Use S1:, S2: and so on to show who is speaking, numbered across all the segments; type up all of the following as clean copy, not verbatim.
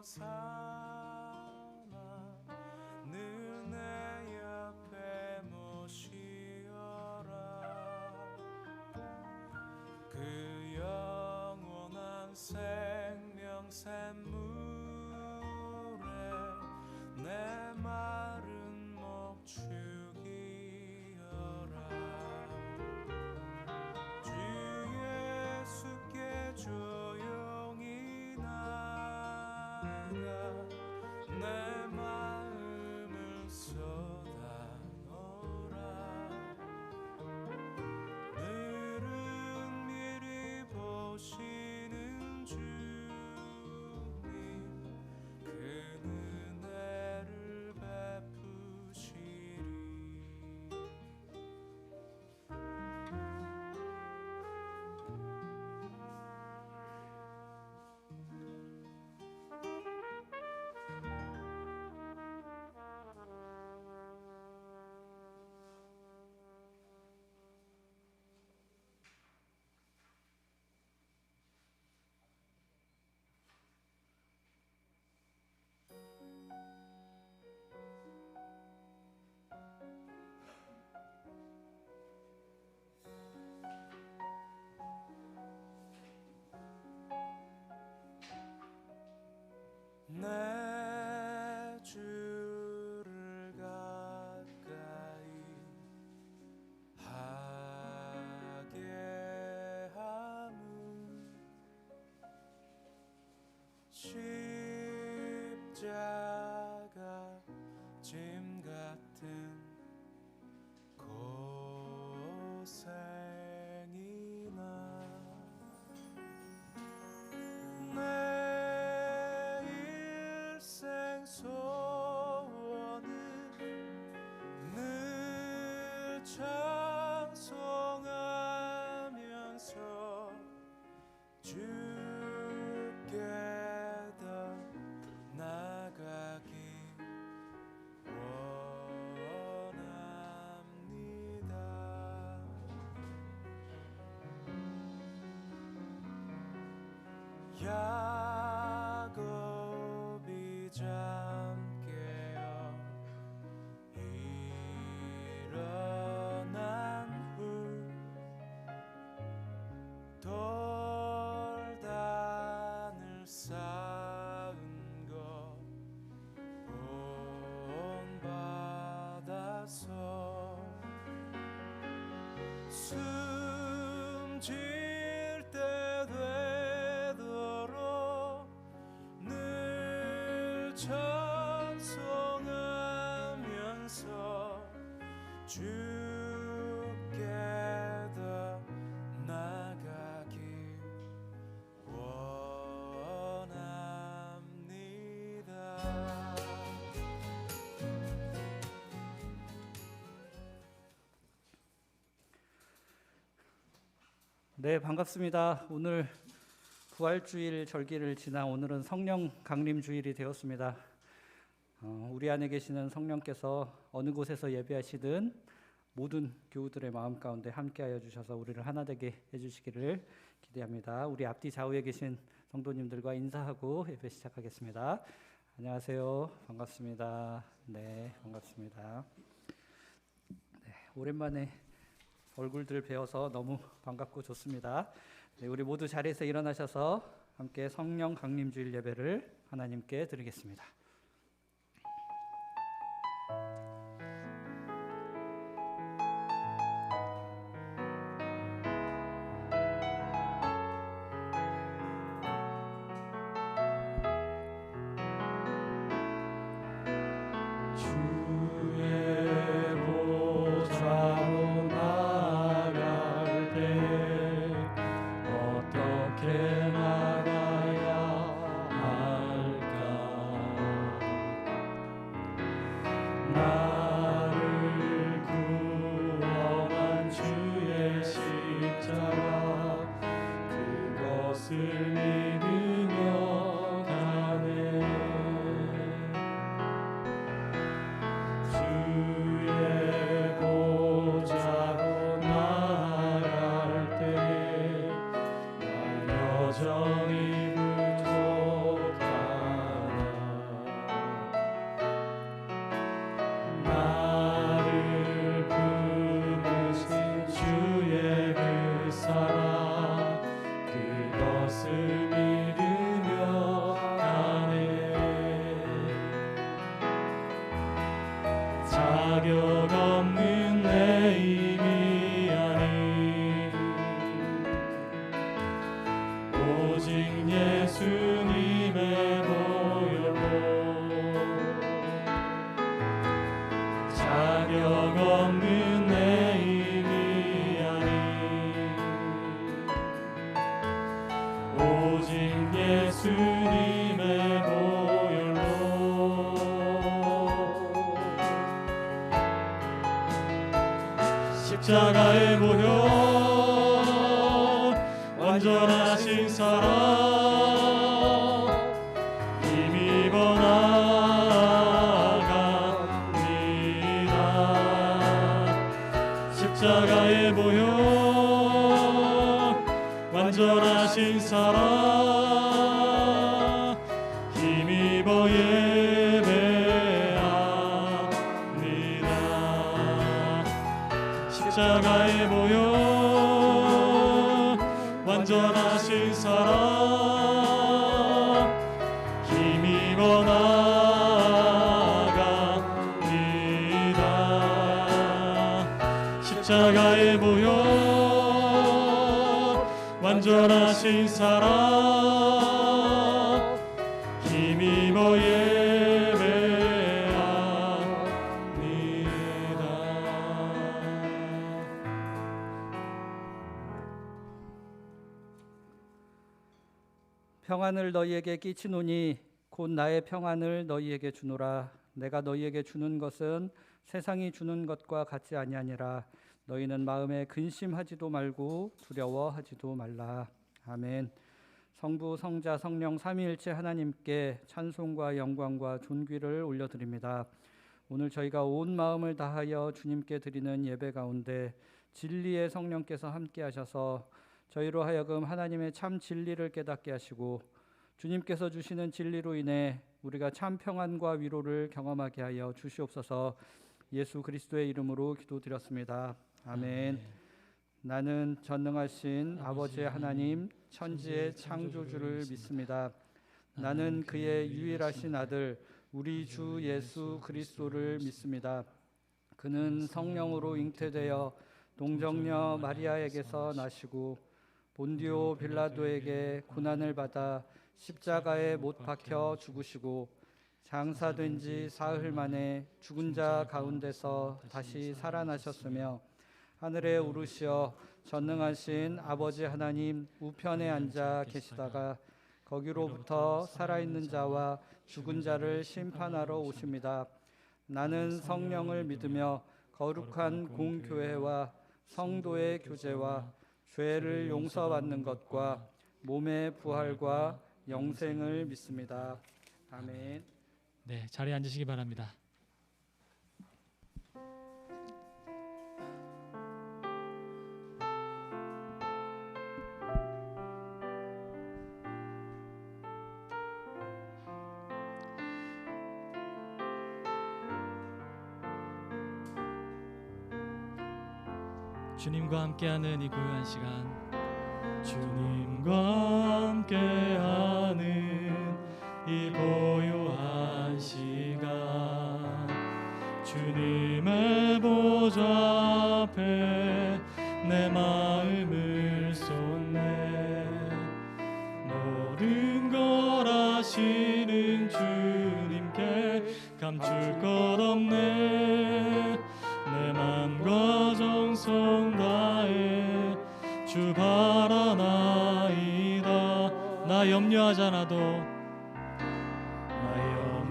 S1: 삼아 늘 내 옆에 모시어라. 그 영원한 생명 샘물에 내 마른 목 죽이어라. 주 예수께 조용히 나가 내 마음을 쏟아놓으라. 늘은 미리 보시는 주님 그 은혜를 베푸시리. 내 주를 가까이 하게 함은 십자가 짐 같은 고생이나 내 일생 소원은 늘 찬송하면서 주께 더 나가기 원합니다. 야곱이 잠 깨어 일어난 후 돌단을 쌓은 것 본받아서 숨질 때 되도록 늘 찬송하면서 주께 더 나가기 원합니다.
S2: 네, 반갑습니다. 오늘 부활주일 절기를 지나 오늘은 성령 강림 주일이 되었습니다. 우리 안에 계시는 성령께서 어느 곳에서 예배하시든 모든 교우들의 마음 가운데 함께하여 주셔서 우리를 하나 되게 해주시기를 기대합니다. 우리 앞뒤 좌우에 계신 성도님들과 인사하고 예배 시작하겠습니다. 안녕하세요. 반갑습니다. 네, 반갑습니다. 네, 오랜만에 얼굴들 뵈어서 너무 반갑고 좋습니다. 네, 우리 모두 자리에서 일어나셔서 함께 성령 강림주일 예배를 하나님께 드리겠습니다.
S1: 나가야 할까?
S3: 십자가의 보혈 완전하신 사랑 힘입어 나아갑니다. 십자가의 보혈 완전하신 사랑 힘입어 예배합니다. 십자가의 보혈 완전하신 사랑 힘입어 나아갑니다. 십자가의 보혈 완전하신 사랑 힘입어 예배합니다.
S2: 평안을 너희에게 끼치노니 곧 나의 평안을 너희에게 주노라. 내가 너희에게 주는 것은 세상이 주는 것과 같지 아니하니라. 너희는 마음에 근심하지도 말고 두려워하지도 말라. 아멘. 성부, 성자, 성령 삼위일체 하나님께 찬송과 영광과 존귀를 올려드립니다. 오늘 저희가 온 마음을 다하여 주님께 드리는 예배 가운데 진리의 성령께서 함께 하셔서 저희로 하여금 하나님의 참 진리를 깨닫게 하시고 주님께서 주시는 진리로 인해 우리가 참 평안과 위로를 경험하게 하여 주시옵소서. 예수 그리스도의 이름으로 기도드렸습니다. 아멘. 나는 전능하신 아버지 하나님 천지의 창조주를 믿습니다. 나는 그의 유일하신 아들 우리 주 예수 그리스도를 믿습니다. 그는 성령으로 잉태되어 동정녀 마리아에게서 나시고 본디오 빌라도에게 고난을 받아 십자가에 못 박혀 죽으시고 장사된 지 사흘 만에 죽은 자 가운데서 다시 살아나셨으며 하늘에 오르시어 전능하신 아버지 하나님 우편에 앉아 계시다가 거기로부터 살아있는 자와 죽은 자를 심판하러 오십니다. 나는 성령을 믿으며 거룩한 공교회와 성도의 교제와 죄를 용서받는 것과 몸의 부활과 영생을 믿습니다. 아멘.
S3: 네, 자리에 앉으시기 바랍니다. 주님과 함께하는 이 고요한 시간, 주님과 함께하는 이 고요한 시간, 주님의 보좌 앞에 내 마음을 쏟네. 모든 걸 아시는 주님께 감출 것 없네. 내 맘과 정성 다해 주 바라나이다. 나 염려하지 않아도, 나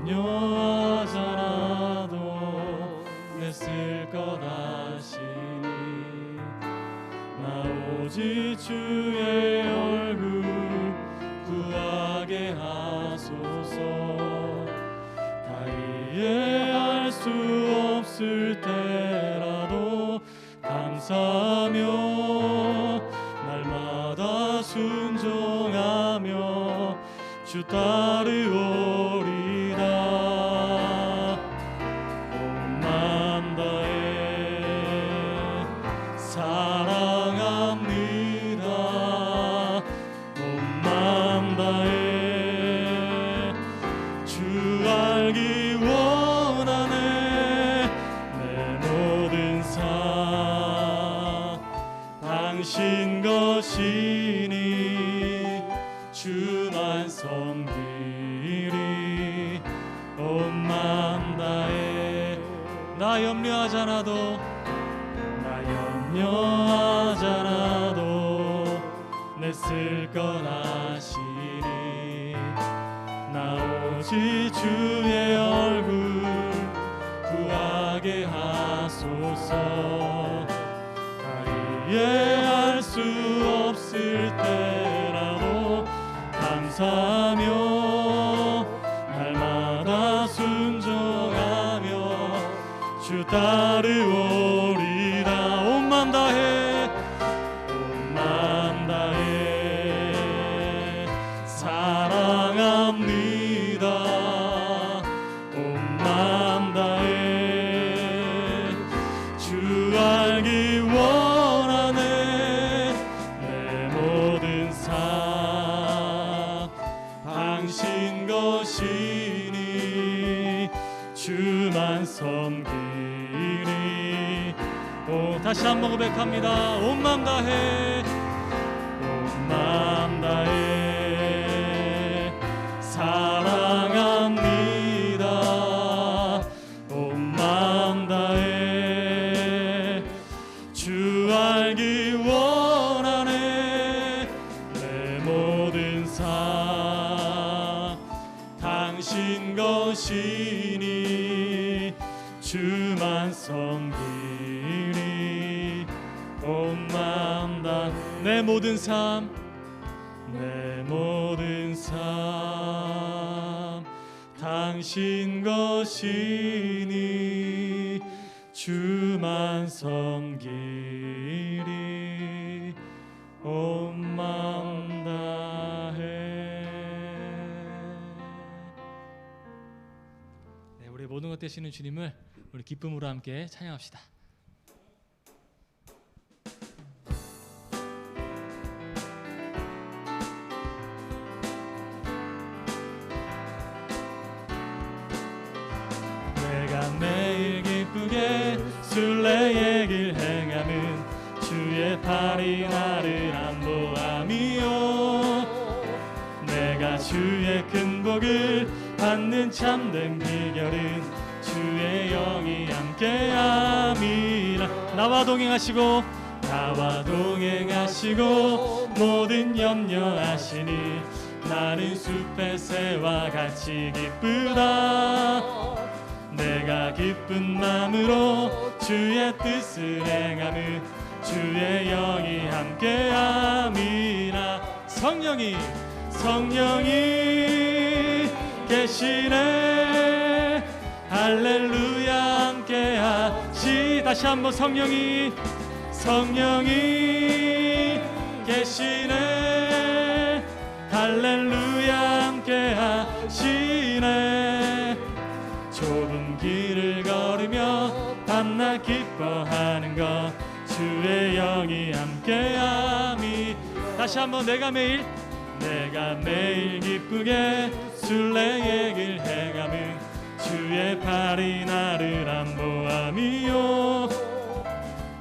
S3: 염려하지 않아도 애쓸 것 아시니. 나 오직 주의 얼굴 구하게 하소서. 다 이해할 수 없을 때라도 감사하며 날마다 순종하며 주 따르오리다. 온 마음 다해 사랑합니다. 온 마음 다해 주 알기 원하네. 내 모든 삶 당신 것이니 주만 섬기리. 온 마음 다해 나 염려하지 않아도, 나 염려하지 않아도 내 쓸 것 아시니. 나 오직 주의 얼굴 구하게 하소서. 이해할 수 없을 때라도 감사하며 날마다 순종하며 주 따르오리라. 온 맘 다해 온 맘 다해 사랑합니다. 온 맘 다해 주 알기 원하네. 내 모든 삶 당신 것이니 주만 섬기리. 오, 다시 한번 고백합니다. 온 맘 다해 온 맘 다해 사랑합니다. 온 맘 다해 주 알기 원하네. 내 모든 삶 당신 것이니 주만 섬기리. 온 맘 다 내 모든 삶 내 모든 삶 당신 것이니 주만 섬기리. 온 맘 다해. 네, 우리 모든 것 되시는 주님을 우리 기쁨으로 함께 찬양합시다. 내가 매일 기쁘게 순례의 길 행함은 주의 팔이 나를 안보함이요. 내가 주의 큰 복을 받는 참된 비결은 주의 영이 함께함이라. 나와 동행하시고 모든 염려하시니 나는 숲의 새와 같이 기쁘다. 내가 기쁜 마음으로 주의 뜻을 행함은 주의 영이 함께함이라. 성령이 계시네. 할렐루야 함께하시. 다시 한번 성령이 계시네. 할렐루야 함께하시네. 좁은 길을 걸으며 밤낮 기뻐하는 것 주의 영이 함께함이. 다시 한번 내가 매일 기쁘게 순례의 길 행함은 주의 팔이 나를 안보함이요.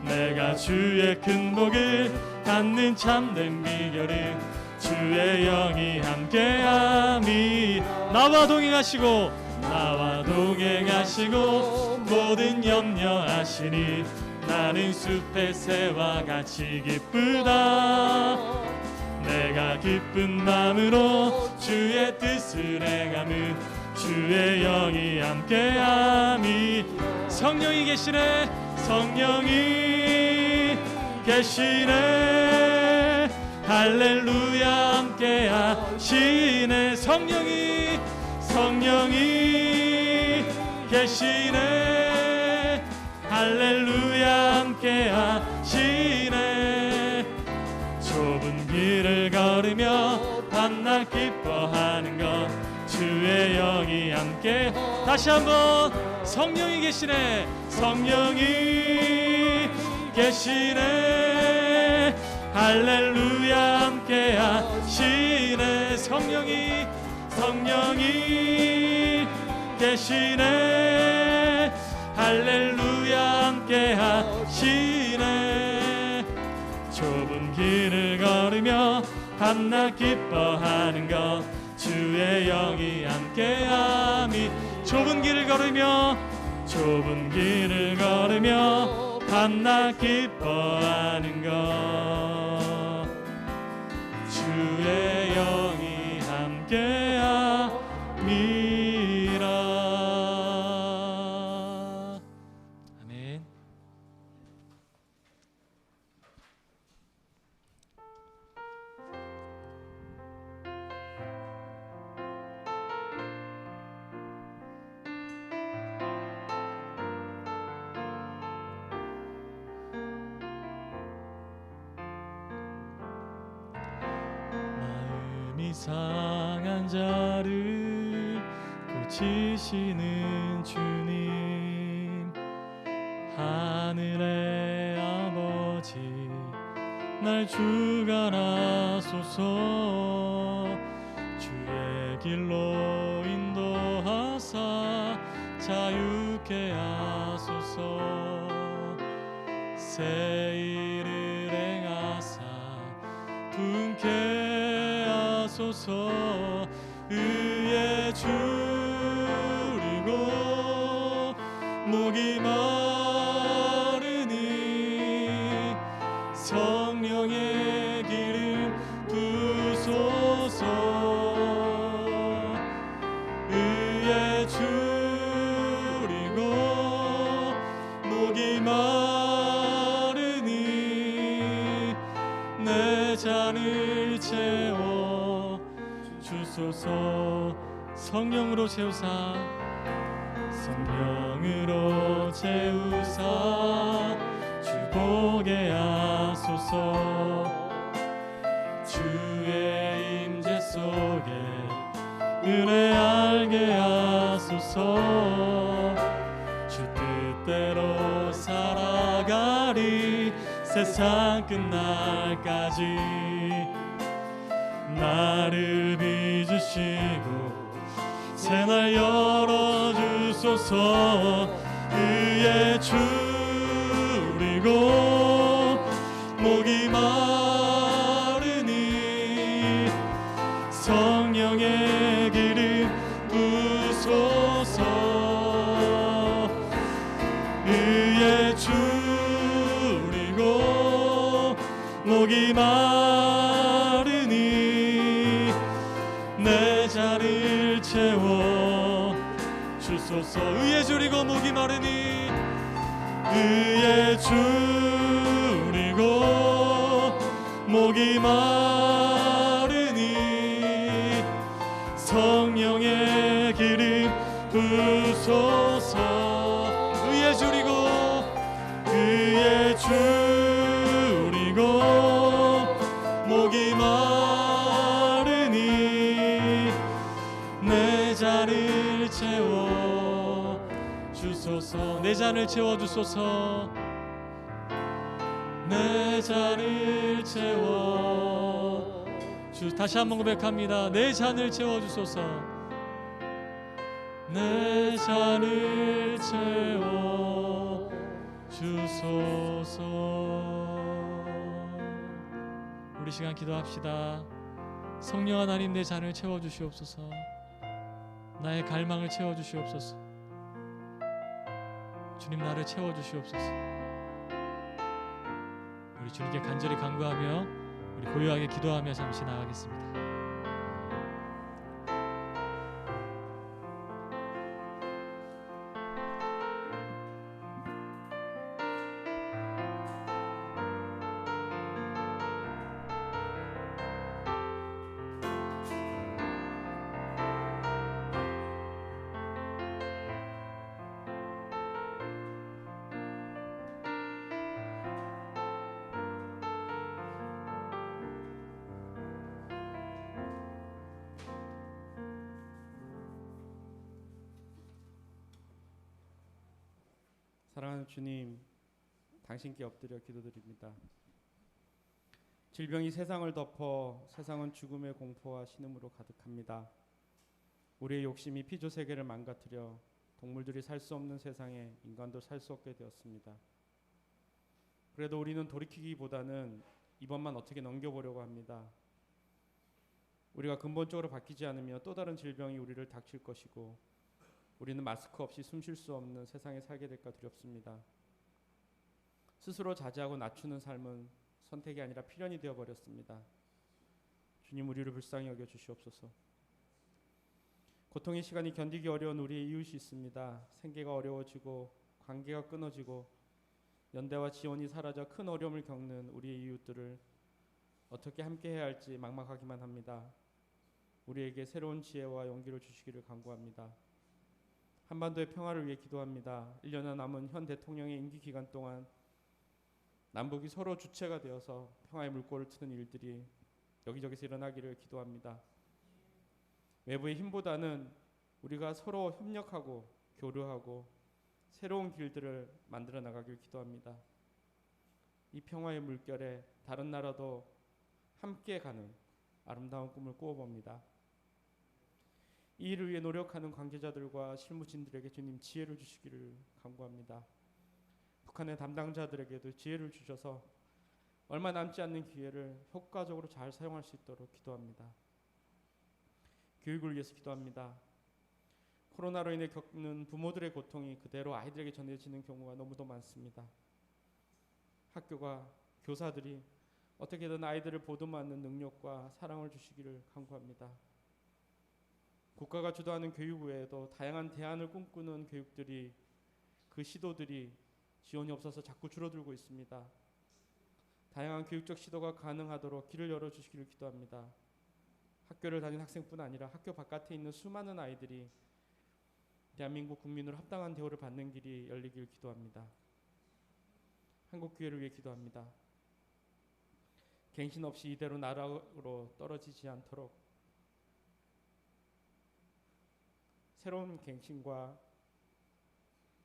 S3: 내가 주의 큰 복을 받는 참된 비결은 주의 영이 함께함이. 나와 동행하시고 모든 염려하시니 나는 숲의 새와 같이 기쁘다. 내가 기쁜 마음으로 주의 뜻을 행함은 주의 영이 함께함이. 성령이 계시네. 할렐루야 함께하시네. 성령이 계시네. 할렐루야 함께하시네. 좁은 길을 걸으며 밤낮 기뻐하는 것 주의 영이 함께. 다시 한번 성령이 계시네. 할렐루야 함께하시네. 성령이 계시네. 할렐루야 함께하시네. 좁은 길을 걸으며 밤낮 기뻐하는 것 주의 영이 함께함이. 좁은 길을 걸으며 밤낮 기뻐하는 것 주의 영이 함께함이라. 아멘. 상한 자를 고치시는 주님, 하늘의 아버지 날 주관하소서. 주의 길로 인도하사 자유케 하소서. 새 일을 행하사 분케 하소서. 의에 줄이고 목이 마르니 성령의 기름 부소서. 의에 줄이고 목이 마르니 내 잔을 채워 주소서. 성령으로 채우사, 성령으로 채우사 주 보게 하소서. 주의 임재 속에 은혜 알게 하소서. 주 뜻대로 살아가리 세상 끝날까지. 나를 빚으시고 새날 열어주소서. 의에 줄이고 목이 마르니 성령의 기름 부소서. 의에 줄이고 목이 마르니 내 자리를 채워 주소서. 의에 줄이고 목이 마르니, 의에 줄이고 목이 마르니 성령의 기름 부소서. 의에 줄이고, 의에 줄이고 목이 마르니 내 잔을 채워 주소서. 내 잔을 채워 주소서. 내 잔을 채워 주. 다시 한번 고백합니다. 내 잔을 채워 주소서. 내 잔을 채워 주소서. 우리 시간 기도합시다. 성령 하나님, 내 잔을 채워 주시옵소서. 나의 갈망을 채워 주시옵소서. 주님, 나를 채워 주시옵소서. 우리 주님께 간절히 간구하며 우리 고요하게 기도하며 잠시 나가겠습니다.
S1: 사랑하는 주님, 당신께 엎드려 기도드립니다. 질병이 세상을 덮어 세상은 죽음의 공포와 신음으로 가득합니다. 우리의 욕심이 피조 세계를 망가뜨려 동물들이 살 수 없는 세상에 인간도 살 수 없게 되었습니다. 그래도 우리는 돌이키기보다는 이번만 어떻게 넘겨보려고 합니다. 우리가 근본적으로 바뀌지 않으면 또 다른 질병이 우리를 닥칠 것이고 우리는 마스크 없이 숨 쉴 수 없는 세상에 살게 될까 두렵습니다. 스스로 자제하고 낮추는 삶은 선택이 아니라 필연이 되어버렸습니다. 주님, 우리를 불쌍히 여겨 주시옵소서. 고통의 시간이 견디기 어려운 우리의 이웃이 있습니다. 생계가 어려워지고 관계가 끊어지고 연대와 지원이 사라져 큰 어려움을 겪는 우리의 이웃들을 어떻게 함께해야 할지 막막하기만 합니다. 우리에게 새로운 지혜와 용기를 주시기를 간구합니다. 한반도의 평화를 위해 기도합니다. 1년여 남은 현 대통령의 임기 기간 동안 남북이 서로 주체가 되어서 평화의 물꼬를 트는 일들이 여기저기서 일어나기를 기도합니다. 외부의 힘보다는 우리가 서로 협력하고 교류하고 새로운 길들을 만들어 나가길 기도합니다. 이 평화의 물결에 다른 나라도 함께 가는 아름다운 꿈을 꾸어봅니다. 이 일을 위해 노력하는 관계자들과 실무진들에게 주님 지혜를 주시기를 간구합니다. 북한의 담당자들에게도 지혜를 주셔서 얼마 남지 않는 기회를 효과적으로 잘 사용할 수 있도록 기도합니다. 교육을 위해서 기도합니다. 코로나로 인해 겪는 부모들의 고통이 그대로 아이들에게 전해지는 경우가 너무도 많습니다. 학교가 교사들이 어떻게든 아이들을 보듬어안는 능력과 사랑을 주시기를 간구합니다. 국가가 주도하는 교육 외에도 다양한 대안을 꿈꾸는 교육들이 그 시도들이 지원이 없어서 자꾸 줄어들고 있습니다. 다양한 교육적 시도가 가능하도록 길을 열어주시기를 기도합니다. 학교를 다니는 학생뿐 아니라 학교 바깥에 있는 수많은 아이들이 대한민국 국민으로 합당한 대우를 받는 길이 열리길 기도합니다. 한국교회를 위해 기도합니다. 갱신 없이 이대로 나락으로 떨어지지 않도록 새로운 갱신과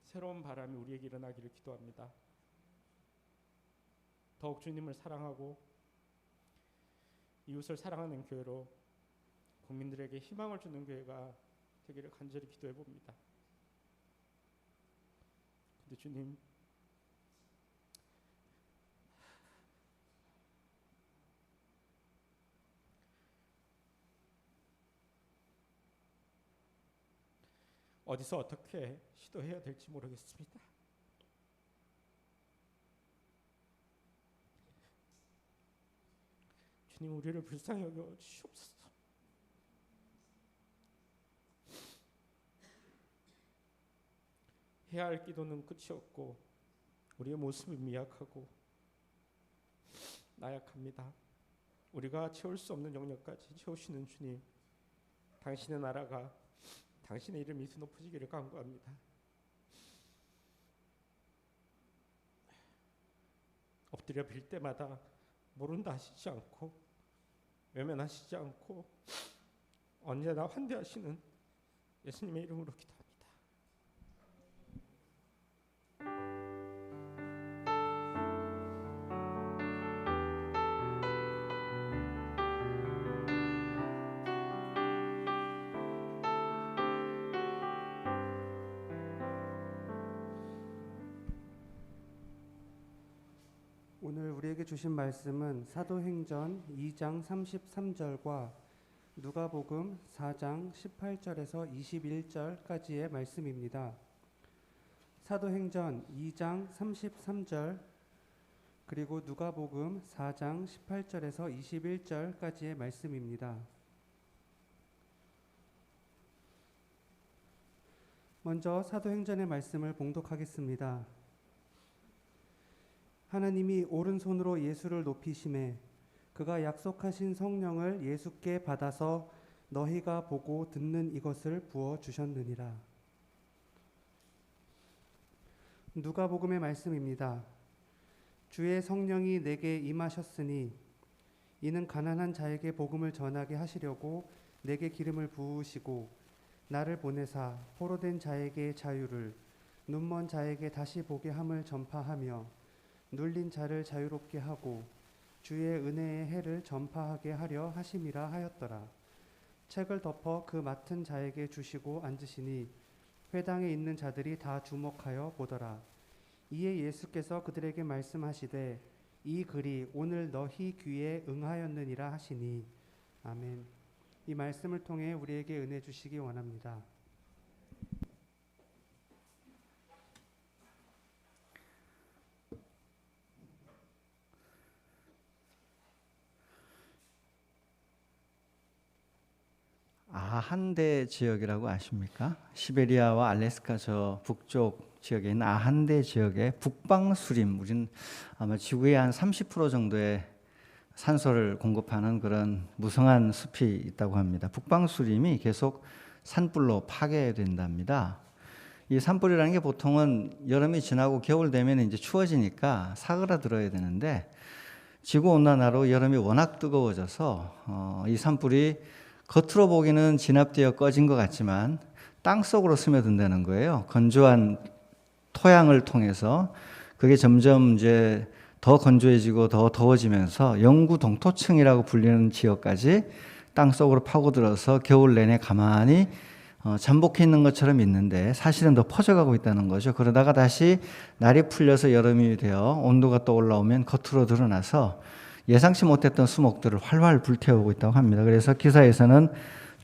S1: 새로운 바람이 우리에게 일어나기를 기도합니다. 더욱 주님을 사랑하고 이웃을 사랑하는 교회로 국민들에게 희망을 주는 교회가 되기를 간절히 기도해 봅니다. 근데 주님, 어디서 어떻게 시도해야 될지 모르겠습니다. 주님, 우리를 불쌍히 여겨 주시옵소서. 해야 할 기도는 끝이 없고 우리의 모습이 미약하고 나약합니다. 우리가 채울 수 없는 영역까지 채우시는 주님, 당신의 나라가 당신의 이름이 높아지기를 간구합니다. 엎드려 빌 때마다 모른다 하시지 않고 외면하시지 않고 언제나 환대하시는 예수님의 이름으로 기도합니다.
S4: 오늘 우리에게 주신 말씀은 사도행전 2장 33절과 누가복음 4장 18절에서 21절까지의 말씀입니다. 사도행전 2장 33절 그리고 누가복음 4장 18절에서 21절까지의 말씀입니다. 먼저 사도행전의 말씀을 봉독하겠습니다. 하나님이 오른손으로 예수를 높이심에 그가 약속하신 성령을 예수께 받아서 너희가 보고 듣는 이것을 부어 주셨느니라. 누가복음의 말씀입니다. 주의 성령이 내게 임하셨으니 이는 가난한 자에게 복음을 전하게 하시려고 내게 기름을 부으시고 나를 보내사 포로된 자에게 자유를 눈먼 자에게 다시 보게 함을 전파하며 눌린 자를 자유롭게 하고 주의 은혜의 해를 전파하게 하려 하심이라 하였더라. 책을 덮어 그 맡은 자에게 주시고 앉으시니 회당에 있는 자들이 다 주목하여 보더라. 이에 예수께서 그들에게 말씀하시되 이 글이 오늘 너희 귀에 응하였느니라 하시니 아멘. 이 말씀을 통해 우리에게 은혜 주시기 원합니다.
S5: 아한데 지역이라고 아십니까? 시베리아와 알래스카 저 북쪽 지역에 있는 아한데 지역의 북방수림, 우린 아마 지구의 한 30% 정도의 산소를 공급하는 그런 무성한 숲이 있다고 합니다. 북방수림이 계속 산불로 파괴된답니다. 이 산불이라는 게 보통은 여름이 지나고 겨울 되면 이제 추워지니까 사그라들어야 되는데 지구 온난화로 여름이 워낙 뜨거워져서 이 산불이 겉으로 보기는 진압되어 꺼진 것 같지만 땅속으로 스며든다는 거예요. 건조한 토양을 통해서 그게 점점 이제 더 건조해지고 더 더워지면서 영구 동토층이라고 불리는 지역까지 땅속으로 파고들어서 겨울 내내 가만히 잠복해 있는 것처럼 있는데 사실은 더 퍼져가고 있다는 거죠. 그러다가 다시 날이 풀려서 여름이 되어 온도가 또 올라오면 겉으로 드러나서 예상치 못했던 수목들을 활활 불태우고 있다고 합니다. 그래서 기사에서는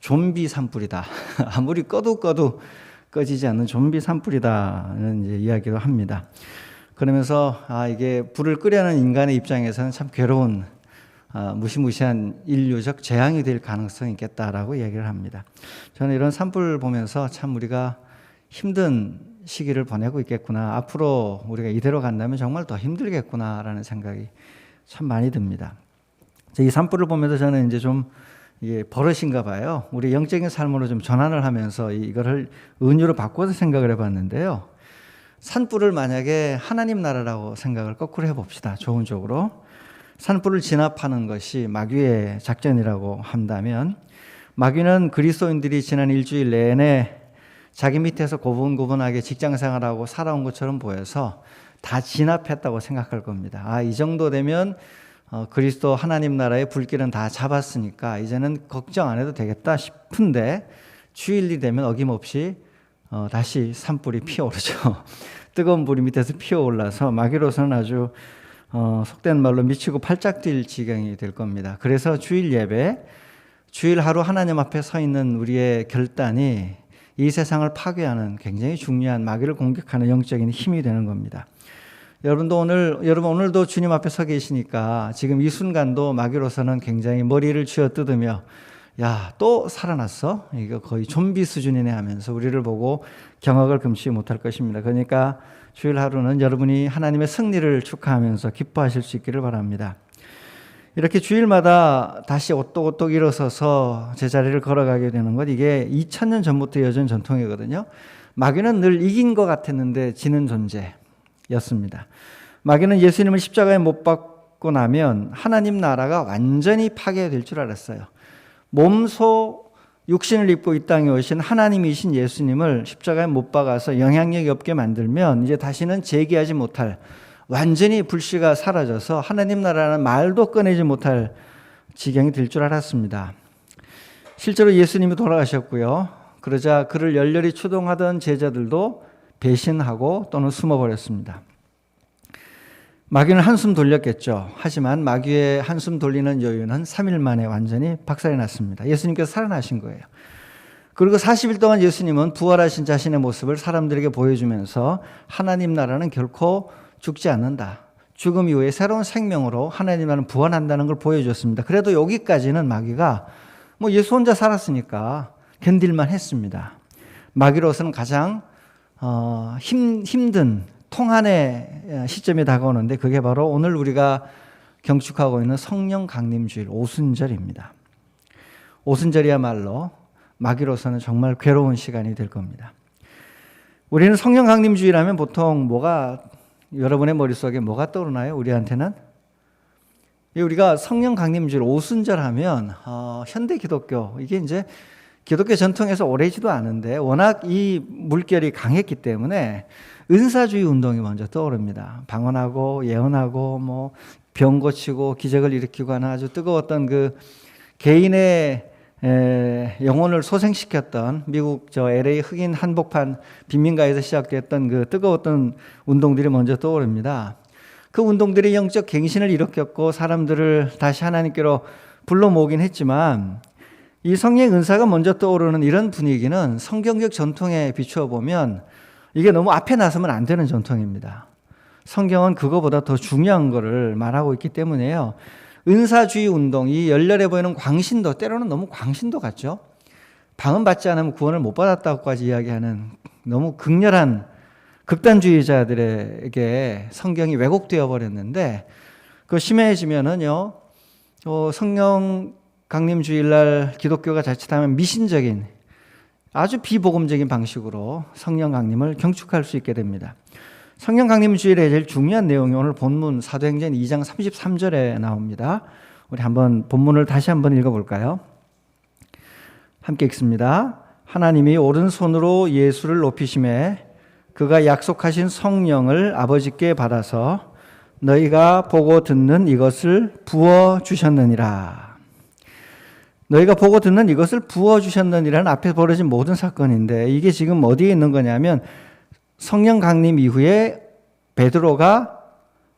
S5: 좀비 산불이다. 아무리 꺼도 꺼지지 않는 좀비 산불이다는 이제 이야기를 합니다. 그러면서 이게 불을 끄려는 인간의 입장에서는 참 괴로운 무시무시한 인류적 재앙이 될 가능성이 있겠다라고 얘기를 합니다. 저는 이런 산불을 보면서 참 우리가 힘든 시기를 보내고 있겠구나. 앞으로 우리가 이대로 간다면 정말 더 힘들겠구나라는 생각이 참 많이 듭니다. 이 산불을 보면서 저는 이제 좀 이게 버릇인가 봐요. 우리 영적인 삶으로 좀 전환을 하면서 이거를 은유로 바꿔서 생각을 해봤는데요. 산불을 만약에 하나님 나라라고 생각을 거꾸로 해봅시다. 좋은 쪽으로. 산불을 진압하는 것이 마귀의 작전이라고 한다면 마귀는 그리스도인들이 지난 일주일 내내 자기 밑에서 고분고분하게 직장생활하고 살아온 것처럼 보여서 다 진압했다고 생각할 겁니다. 이 정도 되면 그리스도 하나님 나라의 불길은 다 잡았으니까 이제는 걱정 안 해도 되겠다 싶은데 주일이 되면 어김없이 다시 산불이 피어오르죠. 뜨거운 불이 밑에서 피어올라서 마귀로서는 아주 속된 말로 미치고 팔짝 뛸 지경이 될 겁니다. 그래서 주일 예배, 주일 하루 하나님 앞에 서 있는 우리의 결단이 이 세상을 파괴하는 굉장히 중요한 마귀를 공격하는 영적인 힘이 되는 겁니다. 여러분 오늘도 주님 앞에 서 계시니까 지금 이 순간도 마귀로서는 굉장히 머리를 쥐어뜯으며 야, 또 살아났어? 이거 거의 좀비 수준이네 하면서 우리를 보고 경악을 금치 못할 것입니다. 그러니까 주일 하루는 여러분이 하나님의 승리를 축하하면서 기뻐하실 수 있기를 바랍니다. 이렇게 주일마다 다시 오똑오똑 일어서서 제자리를 걸어가게 되는 것, 이게 2000년 전부터 이어진 전통이거든요. 마귀는 늘 이긴 것 같았는데 지는 존재였습니다. 마귀는 예수님을 십자가에 못 박고 나면 하나님 나라가 완전히 파괴될 줄 알았어요. 몸소 육신을 입고 이 땅에 오신 하나님이신 예수님을 십자가에 못 박아서 영향력이 없게 만들면 이제 다시는 재기하지 못할, 완전히 불씨가 사라져서 하나님 나라는 말도 꺼내지 못할 지경이 될 줄 알았습니다. 실제로 예수님이 돌아가셨고요. 그러자 그를 열렬히 추동하던 제자들도 배신하고 또는 숨어버렸습니다. 마귀는 한숨 돌렸겠죠. 하지만 마귀의 한숨 돌리는 여유는 3일 만에 완전히 박살이 났습니다. 예수님께서 살아나신 거예요. 그리고 40일 동안 예수님은 부활하신 자신의 모습을 사람들에게 보여주면서 하나님 나라는 결코 죽지 않는다. 죽음 이후에 새로운 생명으로 하나님 나라는 부활한다는 걸 보여줬습니다. 그래도 여기까지는 마귀가 예수 혼자 살았으니까 견딜만 했습니다. 마귀로서는 가장 힘든 통한의 시점이 다가오는데 그게 바로 오늘 우리가 경축하고 있는 성령 강림주일 오순절입니다. 오순절이야말로 마귀로서는 정말 괴로운 시간이 될 겁니다. 우리는 성령 강림주일 하면 보통 여러분의 머릿속에 뭐가 떠오르나요? 우리한테는? 우리가 성령 강림주일 오순절 하면 현대 기독교, 이게 이제 기독교 전통에서 오래지도 않은데 워낙 이 물결이 강했기 때문에 은사주의 운동이 먼저 떠오릅니다. 방언하고 예언하고 병 고치고 기적을 일으키고 하는 아주 뜨거웠던 그 개인의 영혼을 소생시켰던 미국 LA 흑인 한복판 빈민가에서 시작됐던 그 뜨거웠던 운동들이 먼저 떠오릅니다. 그 운동들이 영적 갱신을 일으켰고 사람들을 다시 하나님께로 불러 모으긴 했지만 이 성령의 은사가 먼저 떠오르는 이런 분위기는 성경적 전통에 비추어 보면 이게 너무 앞에 나서면 안 되는 전통입니다. 성경은 그거보다 더 중요한 거를 말하고 있기 때문에요. 은사주의 운동, 이 열렬해 보이는 광신도, 때로는 너무 광신도 같죠. 방언 받지 않으면 구원을 못 받았다고까지 이야기하는 너무 극렬한 극단주의자들에게 성경이 왜곡되어 버렸는데 그거 심해지면은요, 성령 강림주일날 기독교가 자칫하면 미신적인 아주 비복음적인 방식으로 성령 강림을 경축할 수 있게 됩니다. 성령 강림 주일의 제일 중요한 내용이 오늘 본문 사도행전 2장 33절에 나옵니다. 우리 한번 본문을 다시 한번 읽어볼까요? 함께 읽습니다. 하나님이 오른손으로 예수를 높이심에 그가 약속하신 성령을 아버지께 받아서 너희가 보고 듣는 이것을 부어주셨느니라. 너희가 보고 듣는 이것을 부어주셨느니라는 앞에 벌어진 모든 사건인데 이게 지금 어디에 있는 거냐면 성령 강림 이후에 베드로가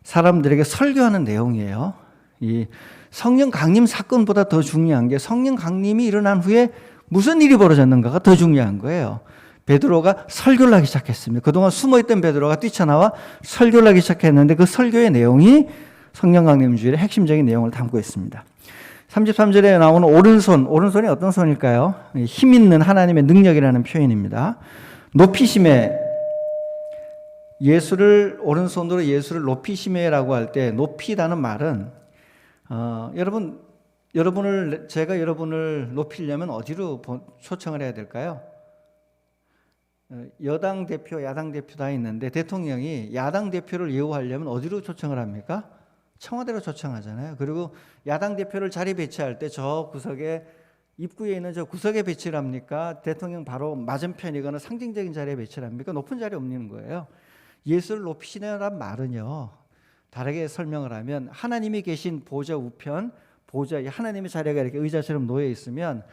S5: 사람들에게 설교하는 내용이에요. 이 성령 강림 사건보다 더 중요한 게 성령 강림이 일어난 후에 무슨 일이 벌어졌는가가 더 중요한 거예요. 베드로가 설교를 하기 시작했습니다. 그동안 숨어있던 베드로가 뛰쳐나와 설교를 하기 시작했는데 그 설교의 내용이 성령 강림 주일의 핵심적인 내용을 담고 있습니다. 33절에 나오는 오른손이 어떤 손일까요? 힘 있는 하나님의 능력이라는 표현입니다. 높이심에 예수를 오른손으로 예수를 높이심에라고 할 때 높이다는 말은 제가 여러분을 높이려면 어디로 초청을 해야 될까요? 여당 대표, 야당 대표 다 있는데 대통령이 야당 대표를 예우하려면 어디로 초청을 합니까? 청와대로 초청하잖아요. 그리고 야당 대표를 자리 배치할 때 저 구석에 입구에 있는 저 구석에 배치를 합니까? 대통령 바로 맞은편이거나 상징적인 자리에 배치를 합니까? 높은 자리에 옮기는 거예요. 예수를 높이시라는 말은요. 다르게 설명을 하면 하나님이 계신 보좌 우편, 보좌 하나님의 자리가 이렇게 의자처럼 놓여 있으면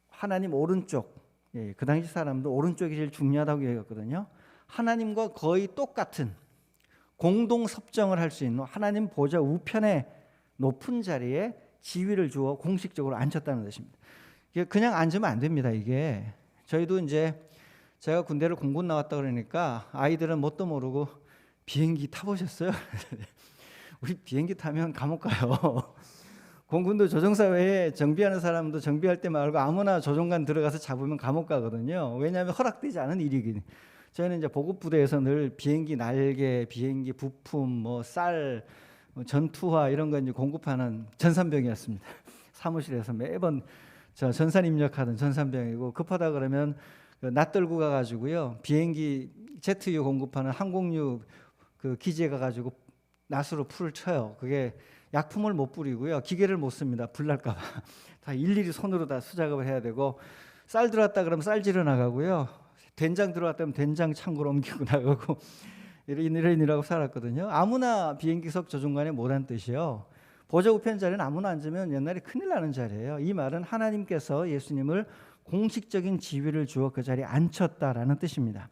S5: 하나님 오른쪽, 그 당시 사람도 오른쪽이 제일 중요하다고 얘기했거든요. 하나님과 거의 똑같은 공동 섭정을 할 수 있는 하나님 보좌 우편의 높은 자리에 지위를 주어 공식적으로 앉혔다는 것입니다. 그냥 앉으면 안 됩니다. 이게 저희도 이제 제가 군대를 공군 나왔다 그러니까 아이들은 뭣도 모르고 비행기 타보셨어요? 우리 비행기 타면 감옥 가요. 공군도 조종사회에 정비하는 사람도 정비할 때 말고 아무나 조종관 들어가서 잡으면 감옥 가거든요. 왜냐하면 허락되지 않은 일이긴. 저희는 이제 보급부대에서 늘 비행기 날개, 비행기 부품, 쌀, 전투화 이런 거 이제 공급하는 전산병이었습니다. 사무실에서 매번 저 전산 입력하던 전산병이고 급하다 그러면 낯 들고 가가지고요 비행기 제트유 공급하는 항공유 그 기지에 가가지고 낫으로 풀을 쳐요. 그게 약품을 못 뿌리고요 기계를 못 씁니다. 불날까봐 다 일일이 손으로 다 수작업을 해야 되고 쌀 들어왔다 그러면 쌀질러 나가고요 된장 들어왔다면 된장 창고로 옮기고 나가고 이러고 살았거든요. 아무나 비행기석 조종관에 못한 뜻이요. 보좌 우편 자리는 아무나 앉으면 옛날에 큰일 나는 자리예요. 이 말은 하나님께서 예수님을 공식적인 지위를 주어 그 자리에 앉혔다라는 뜻입니다.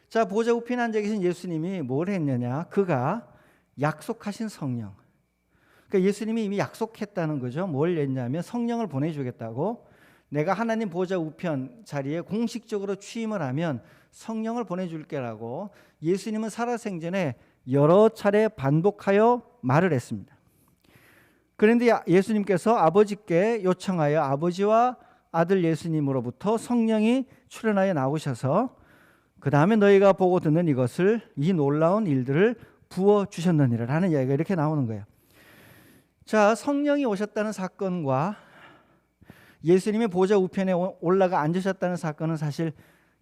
S5: 자, 보좌 우편에 앉아 계신 예수님이 뭘 했느냐? 그가 약속하신 성령. 그러니까 예수님이 이미 약속했다는 거죠. 뭘 했냐면 성령을 보내주겠다고. 내가 하나님 보좌 우편 자리에 공식적으로 취임을 하면 성령을 보내줄게라고 예수님은 살아생전에 여러 차례 반복하여 말을 했습니다. 그런데 예수님께서 아버지께 요청하여 아버지와 아들 예수님으로부터 성령이 출현하여 나오셔서 그 다음에 너희가 보고 듣는 이것을 이 놀라운 일들을 부어주셨느니라 라는 이야기가 이렇게 나오는 거예요. 자, 성령이 오셨다는 사건과 예수님의 보좌 우편에 올라가 앉으셨다는 사건은 사실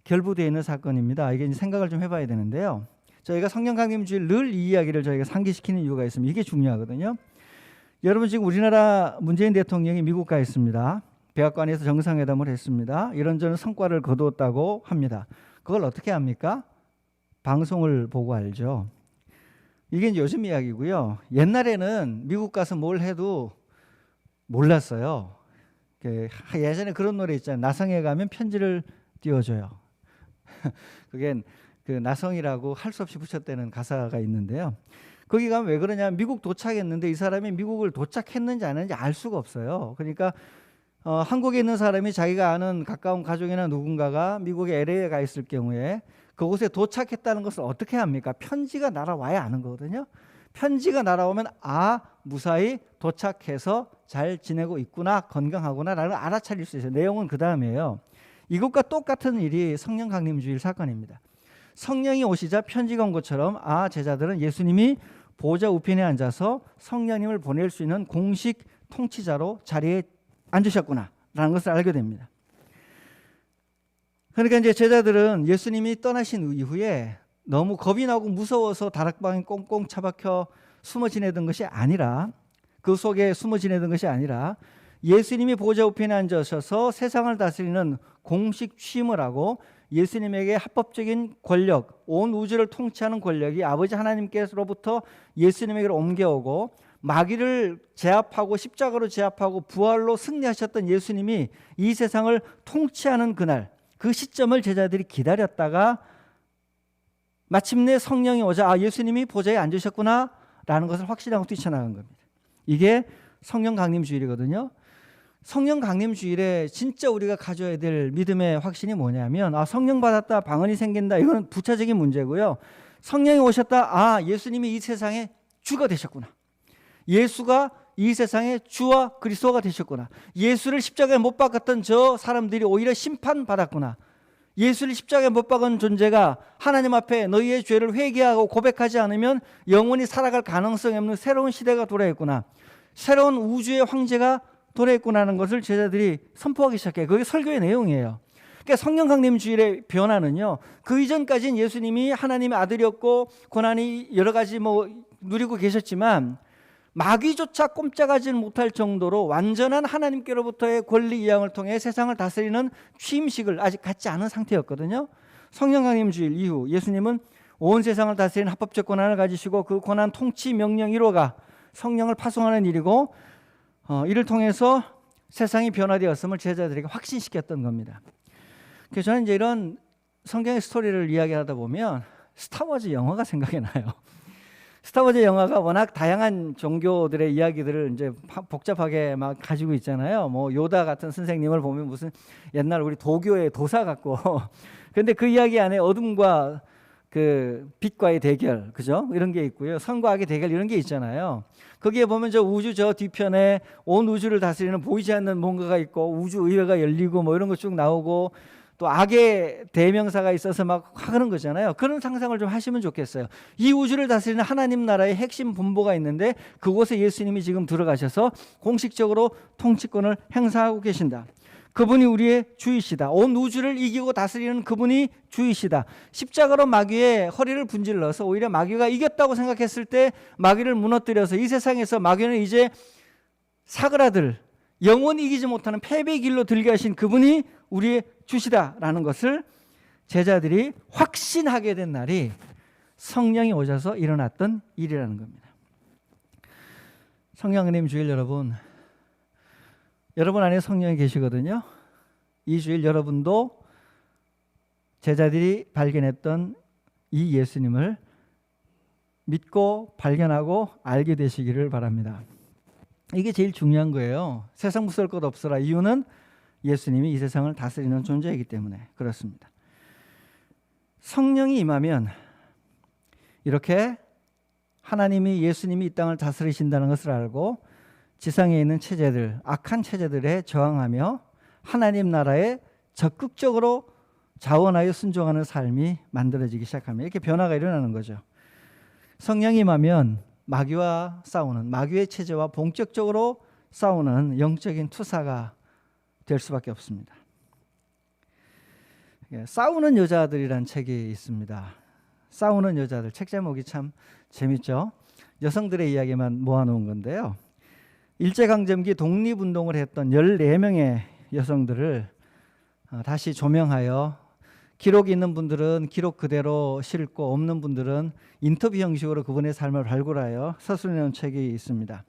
S5: 결부되어 있는 사건입니다. 이게 생각을 좀 해봐야 되는데요. 저희가 성령 강림 주일 늘 이 이야기를 저희가 상기시키는 이유가 있습니다. 이게 중요하거든요. 여러분 지금 우리나라 문재인 대통령이 미국 가 있습니다. 백악관에서 정상회담을 했습니다. 이런저런 성과를 거두었다고 합니다. 그걸 어떻게 합니까? 방송을 보고 알죠. 이게 이제 요즘 이야기고요. 옛날에는 미국 가서 뭘 해도 몰랐어요. 예전에 그런 노래 있잖아요. 나성에 가면 편지를 띄워줘요. 그게 그 나성이라고 할 수 없이 붙였다는 가사가 있는데요. 거기 가면 왜 그러냐면 미국 도착했는데 이 사람이 미국을 도착했는지 안 했는지 알 수가 없어요. 그러니까 한국에 있는 사람이 자기가 아는 가까운 가족이나 누군가가 미국에 LA에 가 있을 경우에 그곳에 도착했다는 것을 어떻게 합니까? 편지가 날아와야 아는 거거든요. 편지가 날아오면 무사히 도착해서 잘 지내고 있구나, 건강하구나 라는 걸 알아차릴 수 있어요. 내용은 그 다음이에요. 이것과 똑같은 일이 성령 강림 주일 사건입니다. 성령이 오시자 편지가 온 것처럼 제자들은 예수님이 보좌 우편에 앉아서 성령님을 보낼 수 있는 공식 통치자로 자리에 앉으셨구나 라는 것을 알게 됩니다. 그러니까 이제 제자들은 예수님이 떠나신 이후에 너무 겁이 나고 무서워서 다락방에 꽁꽁 처박혀 숨어 지내던 것이 아니라 그 속에 숨어 지내던 것이 아니라 예수님이 보좌 우편에 앉으셔서 세상을 다스리는 공식 취임을 하고 예수님에게 합법적인 권력, 온 우주를 통치하는 권력이 아버지 하나님께로부터 예수님에게로 옮겨오고 마귀를 제압하고 십자가로 제압하고 부활로 승리하셨던 예수님이 이 세상을 통치하는 그날, 그 시점을 제자들이 기다렸다가 마침내 성령이 오자 예수님이 보좌에 앉으셨구나 라는 것을 확신하고 뛰쳐나간 겁니다. 이게 성령 강림 주일이거든요. 성령 강림 주일에 진짜 우리가 가져야 될 믿음의 확신이 뭐냐면 성령 받았다, 방언이 생긴다, 이거는 부차적인 문제고요. 성령이 오셨다, 예수님이 이 세상의 주가 되셨구나. 예수가 이 세상의 주와 그리스도가 되셨구나. 예수를 십자가에 못 박았던 저 사람들이 오히려 심판받았구나. 예수를 십자가에 못 박은 존재가 하나님 앞에 너희의 죄를 회개하고 고백하지 않으면 영원히 살아갈 가능성이 없는 새로운 시대가 돌아왔구나. 새로운 우주의 황제가 돌아왔구나는 것을 제자들이 선포하기 시작해요. 그게 설교의 내용이에요. 그러니까 성령 강림 주일의 변화는요, 그 이전까지는 예수님이 하나님의 아들이었고 고난이 여러 가지 누리고 계셨지만 마귀조차 꼼짝하지 못할 정도로 완전한 하나님께로부터의 권리 이양을 통해 세상을 다스리는 취임식을 아직 갖지 않은 상태였거든요. 성령 강림 주일 이후 예수님은 온 세상을 다스리는 합법적 권한을 가지시고 그 권한 통치 명령 1호가 성령을 파송하는 일이고 이를 통해서 세상이 변화되었음을 제자들에게 확신시켰던 겁니다. 그래서 저는 이제 이런 성경의 스토리를 이야기하다 보면 스타워즈 영화가 생각이 나요. 스타워즈 영화가 워낙 다양한 종교들의 이야기들을 이제 복잡하게 막 가지고 있잖아요. 요다 같은 선생님을 보면 무슨 옛날 우리 도교의 도사 같고 근데 그 이야기 안에 어둠과 그 빛과의 대결, 그죠? 이런 게 있고요. 선과 악의 대결 이런 게 있잖아요. 거기에 보면 저 우주 저 뒤편에 온 우주를 다스리는 보이지 않는 뭔가가 있고 우주 의회가 열리고 이런 거 쭉 나오고 또 악의 대명사가 있어서 막 하는 거잖아요. 그런 상상을 좀 하시면 좋겠어요. 이 우주를 다스리는 하나님 나라의 핵심 본부가 있는데 그곳에 예수님이 지금 들어가셔서 공식적으로 통치권을 행사하고 계신다. 그분이 우리의 주이시다. 온 우주를 이기고 다스리는 그분이 주이시다. 십자가로 마귀의 허리를 분질러서 오히려 마귀가 이겼다고 생각했을 때 마귀를 무너뜨려서 이 세상에서 마귀는 이제 사그라들 영원히 이기지 못하는 패배의 길로 들게 하신 그분이 우리의 주시다라는 것을 제자들이 확신하게 된 날이 성령이 오셔서 일어났던 일이라는 겁니다. 성령 강림 주일 여러분 안에 성령이 계시거든요. 이 주일 여러분도 제자들이 발견했던 이 예수님을 믿고 발견하고 알게 되시기를 바랍니다. 이게 제일 중요한 거예요. 세상 무서울 것 없어라. 이유는 예수님이 이 세상을 다스리는 존재이기 때문에 그렇습니다. 성령이 임하면 이렇게 하나님이 예수님이 이 땅을 다스리신다는 것을 알고 지상에 있는 체제들, 악한 체제들에 저항하며 하나님 나라에 적극적으로 자원하여 순종하는 삶이 만들어지기 시작합니다. 이렇게 변화가 일어나는 거죠. 성령이 임하면 마귀와 싸우는, 마귀의 체제와 본격적으로 싸우는 영적인 투사가 될 수밖에 없습니다. 싸우는 여자들이란 책이 있습니다. 싸우는 여자들, 책 제목이 참 재밌죠. 여성들의 이야기만 모아놓은 건데요. 일제강점기 독립운동을 했던 14명의 여성들을 다시 조명하여 기록이 있는 분들은 기록 그대로 실고 없는 분들은 인터뷰 형식으로 그분의 삶을 발굴하여 서술해놓은 책이 있습니다.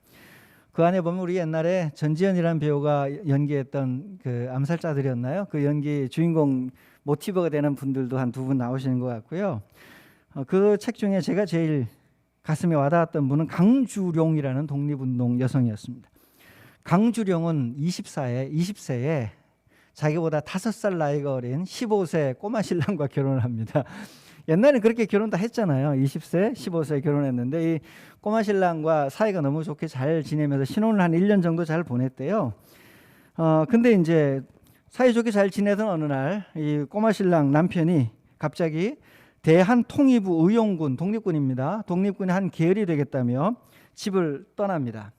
S5: 그 안에 보면 우리 옛날에 전지현이라는 배우가 연기했던 그 암살자들이었나요? 그 연기 주인공 모티브가 되는 분들도 한 2분 나오시는 것 같고요. 그 책 중에 제가 제일 가슴에 와닿았던 분은 강주룡이라는 독립운동 여성이었습니다. 강주룡은 20세에 자기보다 5살 나이가 어린 15세 꼬마 신랑과 결혼을 합니다. 옛날에 그렇게 결혼 다 했잖아요. 20세, 15세에 결혼했는데 이 꼬마 신랑과 사이가 너무 좋게 잘 지내면서 신혼을 한 1년 정도 잘 보냈대요. 근데 이제 사이좋게 잘 지내던 어느 날 이 꼬마 신랑 남편이 갑자기 대한통일부 의용군, 독립군입니다. 독립군의 한 계열이 되겠다며 집을 떠납니다.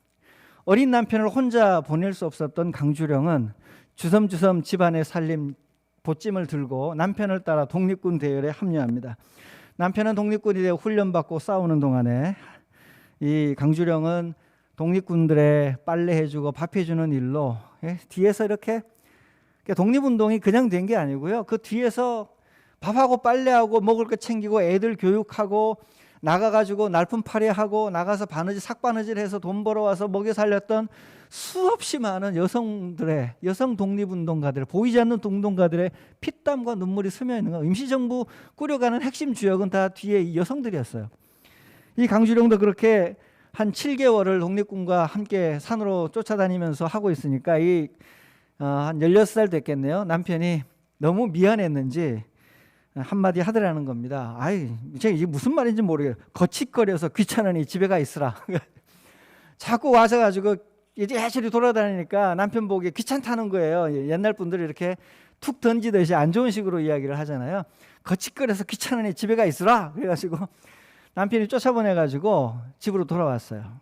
S5: 어린 남편을 혼자 보낼 수 없었던 강주령은 주섬주섬 집안의 살림 보찜을 들고 남편을 따라 독립군 대열에 합류합니다. 남편은 독립군이 되어 훈련받고 싸우는 동안에 이 강주령은 독립군들의 빨래해주고 밥해주는 일로 뒤에서 이렇게 독립운동이 그냥 된 게 아니고요. 그 뒤에서 밥하고 빨래하고 먹을 거 챙기고 애들 교육하고 나가가지고 날품팔이하고 나가서 삭바느질 해서 돈 벌어와서 먹여 살렸던 수없이 많은 여성 독립운동가들, 보이지 않는 운동가들의 피땀과 눈물이 스며 있는 거. 임시정부 꾸려가는 핵심 주역은 다 뒤에 이 여성들이었어요. 이 강주룡도 그렇게 한 7개월을 독립군과 함께 산으로 쫓아다니면서 하고 있으니까 한 16살 됐겠네요. 남편이 너무 미안했는지 한마디 하더라는 겁니다. 이게 무슨 말인지 모르겠어요. 거칠거려서 귀찮으니 집에 가 있으라. 자꾸 와서가지고 이리저리 돌아다니니까 남편 보기에 귀찮다는 거예요. 옛날 분들이 이렇게 툭 던지듯이 안 좋은 식으로 이야기를 하잖아요. 거칠거려서 귀찮으니 집에 가 있으라. 그래가지고 남편이 쫓아보내가지고 집으로 돌아왔어요.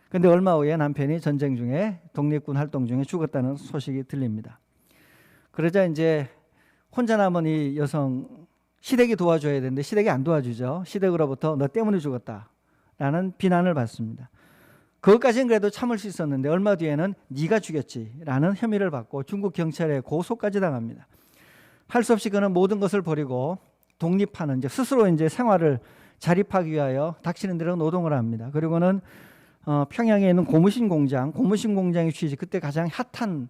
S5: 근데 얼마 후에 남편이 전쟁 중에 독립군 활동 중에 죽었다는 소식이 들립니다. 그러자 이제 혼자 남은 이 여성, 시댁이 도와줘야 되는데 시댁이 안 도와주죠. 시댁으로부터 너 때문에 죽었다라는 비난을 받습니다. 그것까지는 그래도 참을 수 있었는데 얼마 뒤에는 네가 죽였지라는 혐의를 받고 중국 경찰에 고소까지 당합니다. 할 수 없이 그는 모든 것을 버리고 독립하는 스스로 생활을 자립하기 위하여 닥치는 대로 노동을 합니다. 그리고는 평양에 있는 고무신 공장에 취직. 그때 가장 핫한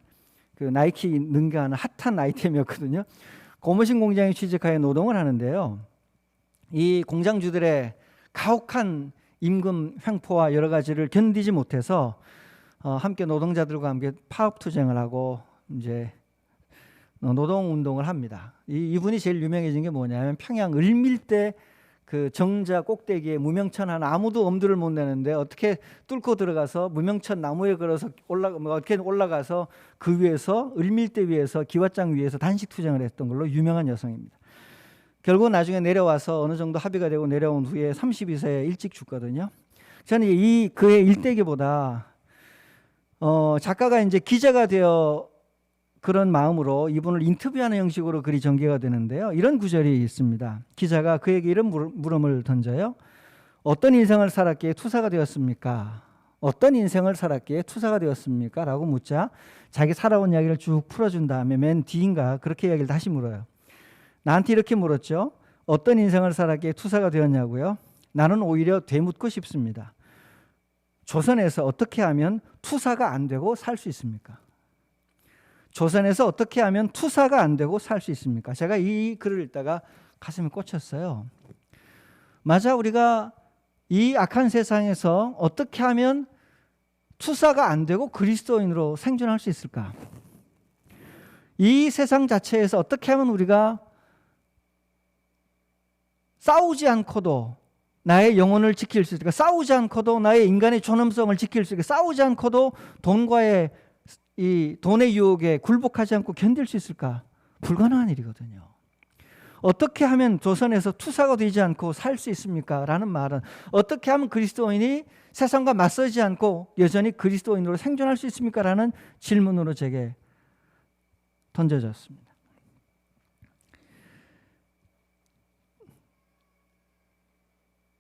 S5: 그 나이키 능가하는 핫한 아이템이었거든요. 고무신 공장에 취직하여 노동을 하는데요. 이 공장주들의 가혹한 임금 횡포와 여러 가지를 견디지 못해서 함께 노동자들과 함께 파업 투쟁을 하고 이제 노동 운동을 합니다. 이분이 제일 유명해진 게 뭐냐면 평양 을밀대 그 정자 꼭대기에 무명천 아무도 엄두를 못 내는데 어떻게 뚫고 들어가서 무명천 나무에 걸어서 어떻게 올라가서 그 위에서 을밀대 위에서 기왓장 위에서 단식 투쟁을 했던 걸로 유명한 여성입니다. 결국 나중에 내려와서 어느 정도 합의가 되고 내려온 후에 32세에 일찍 죽거든요. 저는 그의 일대기보다 작가가 이제 기자가 되어 그런 마음으로 이분을 인터뷰하는 형식으로 글이 전개가 되는데요. 이런 구절이 있습니다. 기자가 그에게 이런 물음을 던져요. 어떤 인생을 살았기에 투사가 되었습니까? 어떤 인생을 살았기에 투사가 되었습니까? 라고 묻자 자기 살아온 이야기를 쭉 풀어준 다음에 맨 뒤인가 그렇게 이야기를 다시 물어요. 나한테 이렇게 물었죠. 어떤 인생을 살았기에 투사가 되었냐고요? 나는 오히려 되묻고 싶습니다. 조선에서 어떻게 하면 투사가 안 되고 살 수 있습니까? 조선에서 어떻게 하면 투사가 안 되고 살 수 있습니까? 제가 이 글을 읽다가 가슴에 꽂혔어요. 맞아, 우리가 이 악한 세상에서 어떻게 하면 투사가 안 되고 그리스도인으로 생존할 수 있을까? 이 세상 자체에서 어떻게 하면 우리가 싸우지 않고도 나의 영혼을 지킬 수 있을까? 싸우지 않고도 나의 인간의 존엄성을 지킬 수 있을까? 싸우지 않고도 돈의 유혹에 굴복하지 않고 견딜 수 있을까? 불가능한 일이거든요. 어떻게 하면 조선에서 투사가 되지 않고 살 수 있습니까? 라는 말은 어떻게 하면 그리스도인이 세상과 맞서지 않고 여전히 그리스도인으로 생존할 수 있습니까? 라는 질문으로 제게 던져졌습니다.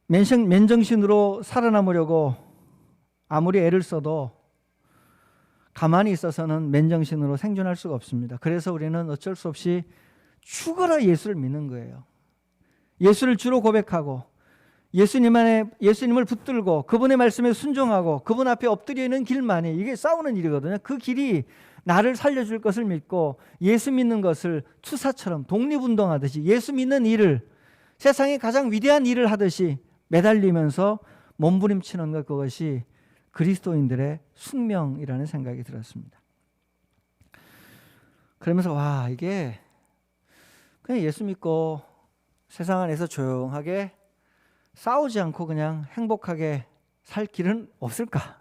S5: 맨정신으로 살아남으려고 아무리 애를 써도 가만히 있어서는 맨정신으로 생존할 수가 없습니다. 그래서 우리는 어쩔 수 없이 죽어라 예수를 믿는 거예요. 예수를 주로 고백하고 예수님을 붙들고 그분의 말씀에 순종하고 그분 앞에 엎드려 있는 길만이 이게 싸우는 일이거든요. 그 길이 나를 살려줄 것을 믿고 예수 믿는 것을 투사처럼 독립운동하듯이 예수 믿는 일을 세상의 가장 위대한 일을 하듯이 매달리면서 몸부림치는 것, 그것이 그리스도인들의 숙명이라는 생각이 들었습니다. 그러면서 와, 이게 그냥 예수 믿고 세상 안에서 조용하게 싸우지 않고 그냥 행복하게 살 길은 없을까?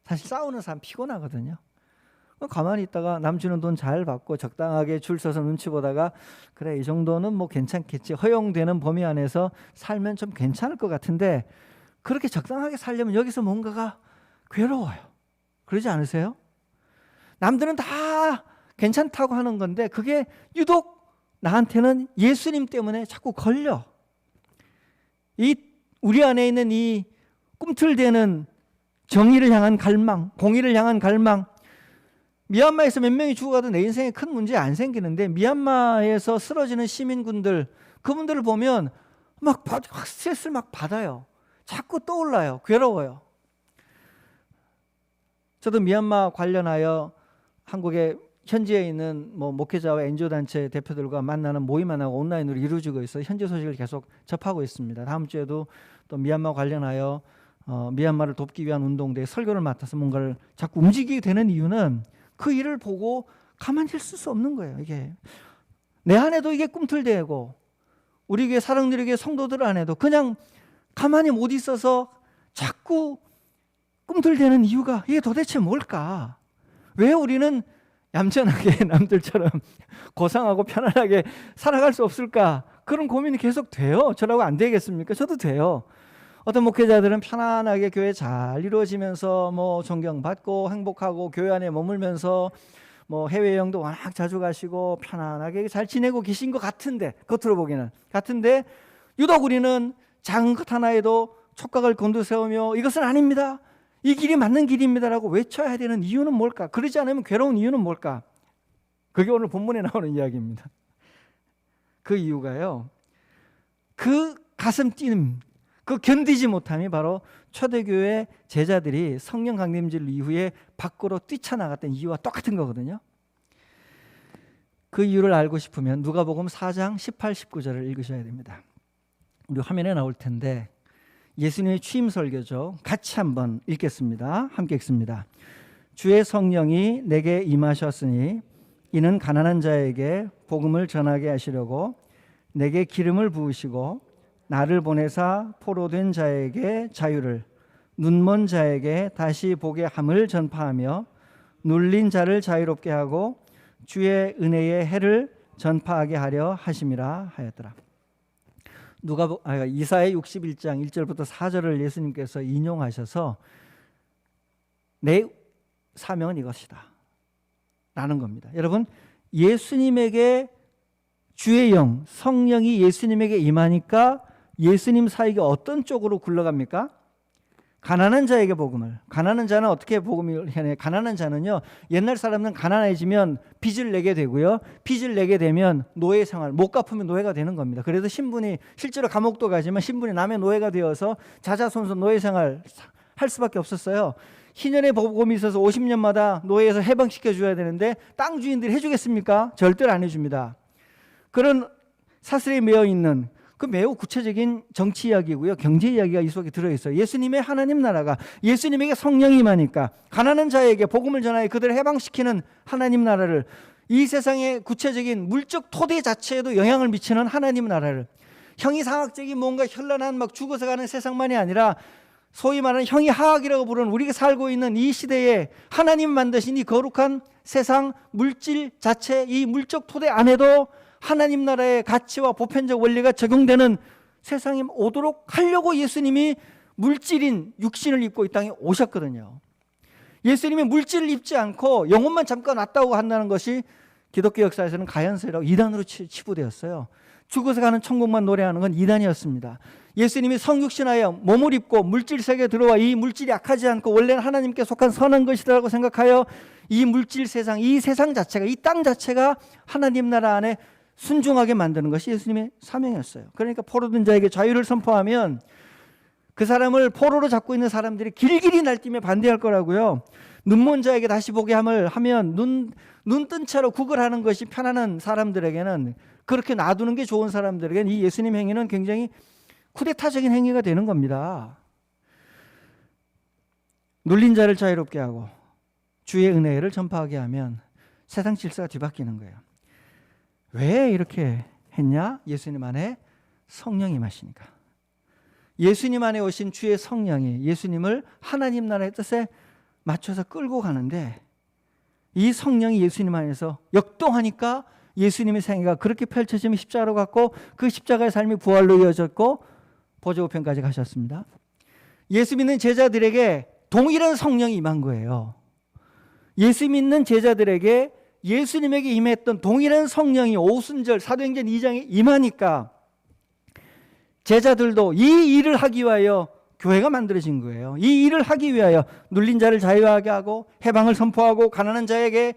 S5: 사실 싸우는 사람 피곤하거든요. 가만히 있다가 남 주는 돈 잘 받고 적당하게 줄 서서 눈치 보다가 그래, 이 정도는 뭐 괜찮겠지, 허용되는 범위 안에서 살면 좀 괜찮을 것 같은데 그렇게 적당하게 살려면 여기서 뭔가가 괴로워요. 그러지 않으세요? 남들은 다 괜찮다고 하는 건데 그게 유독 나한테는 예수님 때문에 자꾸 걸려. 우리 안에 있는 이 꿈틀대는 정의를 향한 갈망, 공의를 향한 갈망. 미얀마에서 몇 명이 죽어가도 내 인생에 큰 문제 안 생기는데 미얀마에서 쓰러지는 시민군들, 그분들을 보면 막 스트레스를 막 받아요. 자꾸 떠올라요. 괴로워요. 저도 미얀마 관련하여 한국의 현지에 있는 목회자와 NGO 단체 대표들과 만나는 모임 하나가 온라인으로 이루어지고 있어서 현지 소식을 계속 접하고 있습니다. 다음 주에도 또 미얀마 관련하여 미얀마를 돕기 위한 운동대에 설교를 맡아서 뭔가를 자꾸 움직이게 되는 이유는 그 일을 보고 가만히 있을 수 없는 거예요. 이게 내 안에도 이게 꿈틀대고 우리 교회 사랑누리 교회 성도들 안에도 그냥 가만히 못 있어서 자꾸 꿈틀대는 이유가 이게 도대체 뭘까? 왜 우리는 얌전하게 남들처럼 고상하고 편안하게 살아갈 수 없을까? 그런 고민이 계속 돼요. 저라고 안 되겠습니까? 저도 돼요. 어떤 목회자들은 편안하게 교회 잘 이루어지면서 존경받고 행복하고 교회 안에 머물면서 해외여행도 워낙 자주 가시고 편안하게 잘 지내고 계신 것 같은데, 겉으로 보기는 같은데, 유독 우리는 작은 것 하나에도 촉각을 곤두세우며 이것은 아닙니다, 이 길이 맞는 길입니다라고 외쳐야 되는 이유는 뭘까? 그러지 않으면 괴로운 이유는 뭘까? 그게 오늘 본문에 나오는 이야기입니다. 그 이유가요, 그 가슴 뛰는, 그 견디지 못함이 바로 초대교회 제자들이 성령 강림절 이후에 밖으로 뛰쳐나갔던 이유와 똑같은 거거든요. 그 이유를 알고 싶으면 누가복음 4장 18, 19절을 읽으셔야 됩니다. 우리 화면에 나올 텐데 예수님의 취임 설교죠. 같이 한번 읽겠습니다. 함께 읽습니다. 주의 성령이 내게 임하셨으니 이는 가난한 자에게 복음을 전하게 하시려고 내게 기름을 부으시고 나를 보내사 포로된 자에게 자유를, 눈먼 자에게 다시 보게 함을 전파하며 눌린 자를 자유롭게 하고 주의 은혜의 해를 전파하게 하려 하심이라 하였더라. 이사야 61장 1절부터 4절을 예수님께서 인용하셔서 내 사명은 이것이다 라는 겁니다. 여러분, 예수님에게 주의 영, 성령이 예수님에게 임하니까 예수님 사역이 어떤 쪽으로 굴러갑니까? 가난한 자에게 복음을. 가난한 자는 어떻게 복음을 해내? 가난한 자는요, 옛날 사람은 가난해지면 빚을 내게 되고요, 빚을 내게 되면 노예 생활, 못 갚으면 노예가 되는 겁니다. 그래서 신분이 실제로 감옥도 가지만 신분이 남의 노예가 되어서 자자손손 노예 생활 할 수밖에 없었어요. 희년의 복음이 있어서 50년마다 노예에서 해방시켜 줘야 되는데 땅 주인들이 해주겠습니까? 절대로 안 해줍니다. 그런 사슬에 매여 있는 그 매우 구체적인 정치 이야기고요, 경제 이야기가 이 속에 들어있어요. 예수님의 하나님 나라가, 예수님에게 성령이 임하니까 가난한 자에게 복음을 전하여 그들을 해방시키는 하나님 나라를, 이 세상의 구체적인 물적 토대 자체에도 영향을 미치는 하나님 나라를, 형이상학적인 뭔가 현란한 막 죽어서 가는 세상만이 아니라 소위 말하는 형이하학이라고 부르는 우리가 살고 있는 이 시대에 하나님 만드신 이 거룩한 세상 물질 자체, 이 물적 토대 안에도 하나님 나라의 가치와 보편적 원리가 적용되는 세상에 오도록 하려고 예수님이 물질인 육신을 입고 이 땅에 오셨거든요. 예수님이 물질을 입지 않고 영혼만 잠깐 왔다고 한다는 것이 기독교 역사에서는 가연세라고 이단으로 치부되었어요. 죽어서 가는 천국만 노래하는 건 이단이었습니다. 예수님이 성육신하여 몸을 입고 물질 세계에 들어와 이 물질이 약하지 않고 원래는 하나님께 속한 선한 것이라고 생각하여 이 물질 세상, 이 세상 자체가, 이 땅 자체가 하나님 나라 안에 순종하게 만드는 것이 예수님의 사명이었어요. 그러니까 포로된 자에게 자유를 선포하면 그 사람을 포로로 잡고 있는 사람들이 길길이 날뛰며 반대할 거라고요. 눈먼 자에게 다시 보게 함을 하면 눈 뜬 채로 구걸하는 것이 편안한 사람들에게는, 그렇게 놔두는 게 좋은 사람들에게는 이 예수님 행위는 굉장히 쿠데타적인 행위가 되는 겁니다. 눌린 자를 자유롭게 하고 주의 은혜를 전파하게 하면 세상 질서가 뒤바뀌는 거예요. 왜 이렇게 했냐? 예수님 안에 성령이 임하시니까. 예수님 안에 오신 주의 성령이 예수님을 하나님 나라의 뜻에 맞춰서 끌고 가는데, 이 성령이 예수님 안에서 역동하니까 예수님의 생애가 그렇게 펼쳐지면 십자가로 갔고, 그 십자가의 삶이 부활로 이어졌고 보좌우편까지 가셨습니다. 예수 믿는 제자들에게 동일한 성령이 임한 거예요. 예수 믿는 제자들에게 예수님에게 임했던 동일한 성령이 오순절 사도행전 2장에 임하니까 제자들도 이 일을 하기 위하여 교회가 만들어진 거예요. 이 일을 하기 위하여 눌린 자를 자유하게 하고 해방을 선포하고 가난한 자에게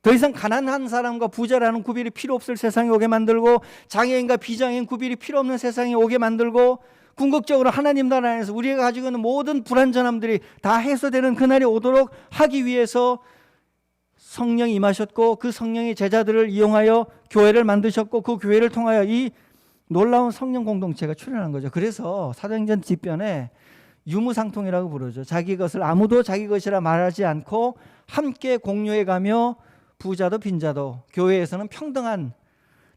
S5: 더 이상 가난한 사람과 부자라는 구별이 필요 없을 세상에 오게 만들고 장애인과 비장애인 구별이 필요 없는 세상에 오게 만들고 궁극적으로 하나님 나라 안에서 우리가 가지고 있는 모든 불완전함들이 다 해소되는 그날이 오도록 하기 위해서 성령이 임하셨고 그 성령의 제자들을 이용하여 교회를 만드셨고 그 교회를 통하여 이 놀라운 성령 공동체가 출현한 거죠. 그래서 사도행전 뒷변에 유무상통이라고 부르죠. 자기 것을 아무도 자기 것이라 말하지 않고 함께 공유해가며 부자도 빈자도 교회에서는 평등한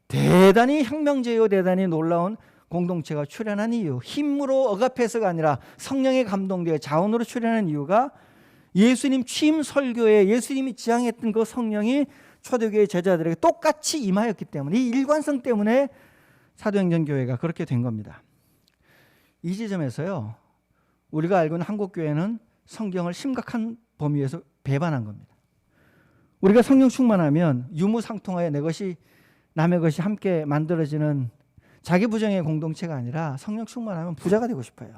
S5: 대단히 혁명제요 대단히 놀라운 공동체가 출현한 이유, 힘으로 억압해서가 아니라 성령에 감동되어 자원으로 출현한 이유가 예수님 취임 설교에 예수님이 지향했던 그 성령이 초대교회 제자들에게 똑같이 임하였기 때문에 이 일관성 때문에 사도행전 교회가 그렇게 된 겁니다. 이 지점에서요, 우리가 알고 있는 한국교회는 성경을 심각한 범위에서 배반한 겁니다. 우리가 성령 충만하면 유무상통하여 내 것이 남의 것이 함께 만들어지는 자기 부정의 공동체가 아니라 성령 충만하면 부자가 되고 싶어요.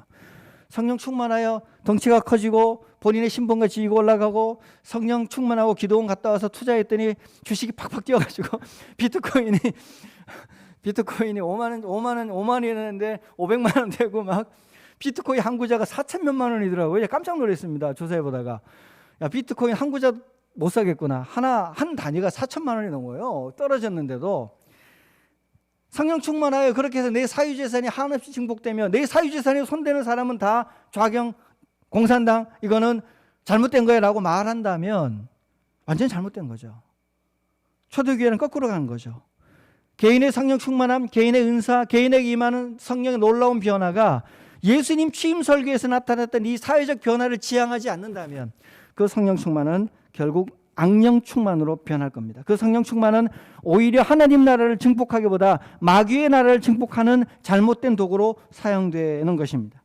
S5: 성령 충만하여 덩치가 커지고 본인의 신분과 지위가 올라가고 성령 충만하고 기도원 갔다 와서 투자했더니 주식이 팍팍 뛰어가지고 비트코인이 5만 원이었는데 500만 원 되고 막 비트코인 한 구자가 4천 몇만 원이더라고요. 깜짝 놀랐습니다. 조사해보다가. 야, 비트코인 한 구자 못 사겠구나. 한 단위가 4천만 원이 넘어요. 떨어졌는데도 성령 충만하여 그렇게 해서 내 사유재산이 한없이 증폭되며 내 사유재산에 손대는 사람은 다 좌경, 공산당 이거는 잘못된 거야 라고 말한다면 완전히 잘못된 거죠. 초대교회는 거꾸로 가는 거죠. 개인의 성령 충만함, 개인의 은사, 개인에게 임하는 성령의 놀라운 변화가 예수님 취임 설교에서 나타났던 이 사회적 변화를 지향하지 않는다면 그 성령 충만은 결국 악령 충만으로 변할 겁니다. 그 성령 충만은 오히려 하나님 나라를 증폭하기보다 마귀의 나라를 증폭하는 잘못된 도구로 사용되는 것입니다.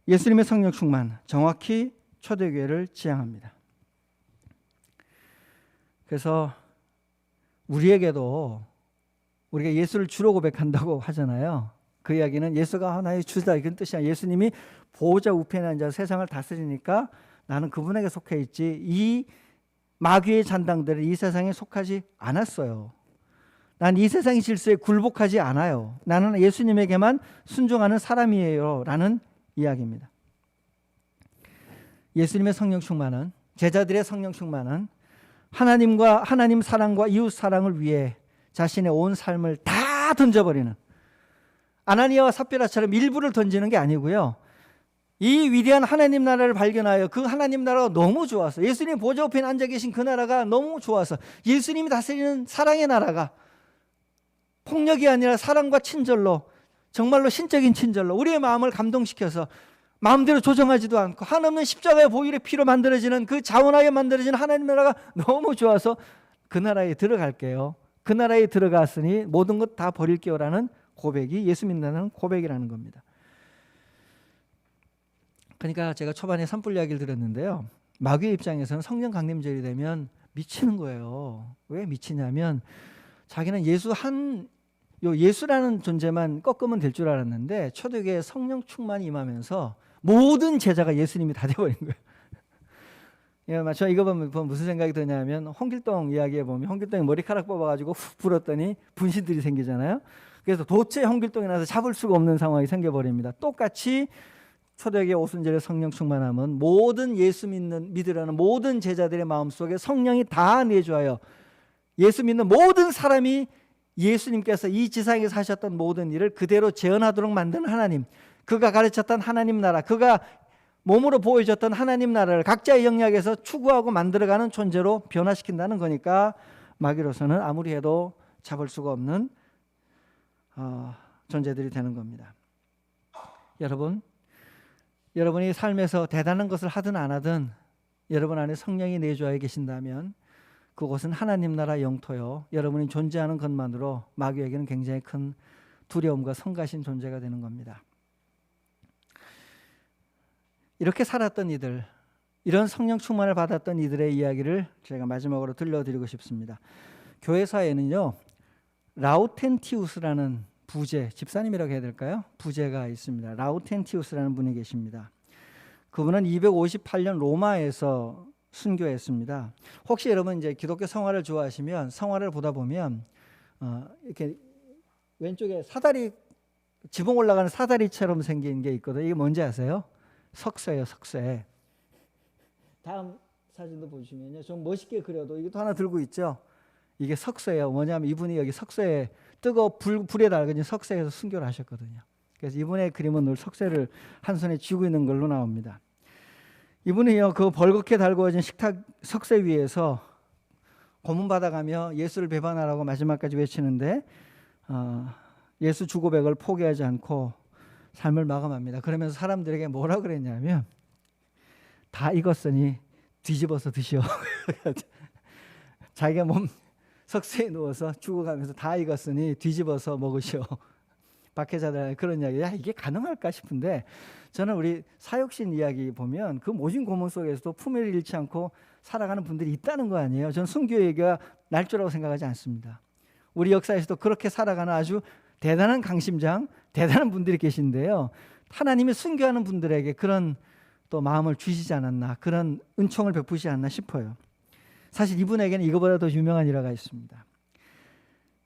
S5: 예수님의 성령 충만, 정확히 초대교회를 지향합니다. 그래서 우리에게도 우리가 예수를 주로 고백한다고 하잖아요. 그 이야기는 예수가 하나의 주다 이런 뜻이 아니라 예수님이 보호자 우편에 앉아 세상을 다스리니까 나는 그분에게 속해 있지 이 마귀의 잔당들은 이 세상에 속하지 않았어요. 난 이 세상의 질서에 굴복하지 않아요. 나는 예수님에게만 순종하는 사람이에요 라는 이야기입니다. 예수님의 성령 충만은, 제자들의 성령 충만은 하나님과 하나님 사랑과 이웃 사랑을 위해 자신의 온 삶을 다 던져버리는, 아나니아와 삽비라처럼 일부를 던지는 게 아니고요. 이 위대한 하나님 나라를 발견하여 그 하나님 나라가 너무 좋아서, 예수님 보좌 우편에 앉아 계신 그 나라가 너무 좋아서, 예수님이 다스리는 사랑의 나라가 폭력이 아니라 사랑과 친절로, 정말로 신적인 친절로 우리의 마음을 감동시켜서 마음대로 조정하지도 않고 한없는 십자가의 보혈의 피로 만들어지는 그 자원하여 만들어지는 하나님 나라가 너무 좋아서 그 나라에 들어갈게요. 그 나라에 들어갔으니 모든 것 다 버릴게요 라는 고백이 예수 믿는다는 고백이라는 겁니다. 그러니까 제가 초반에 산불 이야기를 드렸는데요. 마귀의 입장에서는 성령 강림절이 되면 미치는 거예요. 왜 미치냐면 자기는 예수라는 존재만 꺾으면 될 줄 알았는데 초대교회에 성령 충만이 임하면서 모든 제자가 예수님이 다 돼버린 거예요. 저 이거 보면 무슨 생각이 드냐면 홍길동 이야기에 보면 홍길동이 머리카락 뽑아가지고 훅 불었더니 분신들이 생기잖아요. 그래서 도저히 홍길동이 나서 잡을 수가 없는 상황이 생겨버립니다. 똑같이 초대교회 오순절의 성령 충만함은 모든 예수 믿으라는 모든 제자들의 마음속에 성령이 다 내주하여 예수 믿는 모든 사람이 예수님께서 이 지상에서 하셨던 모든 일을 그대로 재현하도록 만드는 하나님, 그가 가르쳤던 하나님 나라, 그가 몸으로 보여줬던 하나님 나라를 각자의 영역에서 추구하고 만들어가는 존재로 변화시킨다는 거니까 마귀로서는 아무리 해도 잡을 수가 없는 존재들이 되는 겁니다. 여러분이 삶에서 대단한 것을 하든 안 하든 여러분 안에 성령이 내주하여 계신다면 그곳은 하나님 나라 영토요. 여러분이 존재하는 것만으로 마귀에게는 굉장히 큰 두려움과 성가신 존재가 되는 겁니다. 이렇게 살았던 이들, 이런 성령 충만을 받았던 이들의 이야기를 제가 마지막으로 들려드리고 싶습니다. 교회사에는요, 라우텐티우스라는 부제, 집사님이라고 해야 될까요? 부제가 있습니다. 라우텐티우스라는 분이 계십니다. 그분은 258년 로마에서 순교했습니다. 혹시 여러분 이제 기독교 성화를 좋아하시면 성화를 보다 보면 이렇게 왼쪽에 사다리, 지붕 올라가는 사다리처럼 생긴 게 있거든요. 이게 뭔지 아세요? 석쇠예요, 석쇠. 다음 사진도 보시면요, 좀 멋있게 그려도 이것도 하나 들고 있죠. 이게 석쇠예요. 뭐냐면 이분이 여기 석쇠에 불에 달그니 석쇠에서 순교를 하셨거든요. 그래서 이분의 그림은 늘 석쇠를 한 손에 쥐고 있는 걸로 나옵니다. 이분이요, 그 벌겋게 달구어진 식탁 석쇠 위에서 고문받아가며 예수를 배반하라고 마지막까지 외치는데 예수 주고백을 포기하지 않고 삶을 마감합니다. 그러면서 사람들에게 뭐라 그랬냐면 다 익었으니 뒤집어서 드시오. 자기가 몸 석쇠에 누워서 죽어가면서 다 익었으니 뒤집어서 먹으시오. 박해자들 그런 이야기, 야 이게 가능할까 싶은데 저는 우리 사육신 이야기 보면 그 모진 고문 속에서도 품위를 잃지 않고 살아가는 분들이 있다는 거 아니에요. 저는 순교 얘기가 날조라고 생각하지 않습니다. 우리 역사에서도 그렇게 살아가는 아주 대단한 강심장, 대단한 분들이 계신데요. 하나님이 순교하는 분들에게 그런 또 마음을 주시지 않았나, 그런 은총을 베푸시지 않나 싶어요. 사실 이분에게는 이거보다 더 유명한 일화가 있습니다.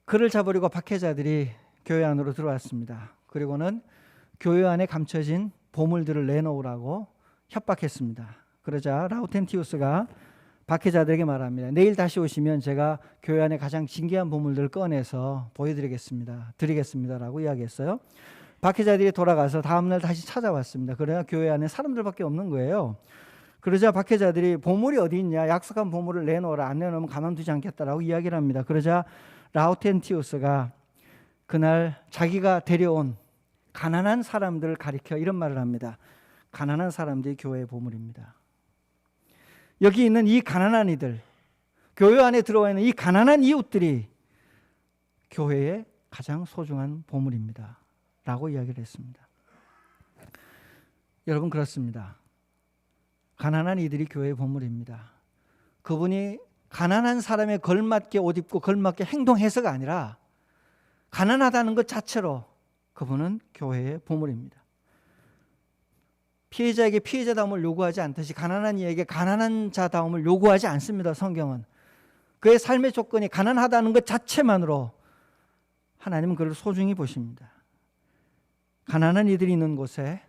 S5: 그를 잡으려고 박해자들이 교회 안으로 들어왔습니다. 그리고는 교회 안에 감춰진 보물들을 내놓으라고 협박했습니다. 그러자 라우텐티우스가 박해자들에게 말합니다. 내일 다시 오시면 제가 교회 안에 가장 진귀한 보물들을 꺼내서 드리겠습니다라고 이야기했어요. 박해자들이 돌아가서 다음날 다시 찾아왔습니다. 그러나 교회 안에 사람들밖에 없는 거예요. 그러자 박해자들이 보물이 어디 있냐, 약속한 보물을 내놓으라, 안 내놓으면 가만두지 않겠다라고 이야기를 합니다. 그러자 라우텐티우스가 그날 자기가 데려온 가난한 사람들을 가리켜 이런 말을 합니다. 가난한 사람들이 교회의 보물입니다. 여기 있는 이 가난한 이들, 교회 안에 들어와 있는 이 가난한 이웃들이 교회의 가장 소중한 보물입니다 라고 이야기를 했습니다. 여러분 그렇습니다. 가난한 이들이 교회의 보물입니다. 그분이 가난한 사람에 걸맞게 옷 입고 걸맞게 행동해서가 아니라 가난하다는 것 자체로 그분은 교회의 보물입니다. 피해자에게 피해자다움을 요구하지 않듯이 가난한 이에게 가난한 자다움을 요구하지 않습니다. 성경은. 그의 삶의 조건이 가난하다는 것 자체만으로 하나님은 그를 소중히 보십니다. 가난한 이들이 있는 곳에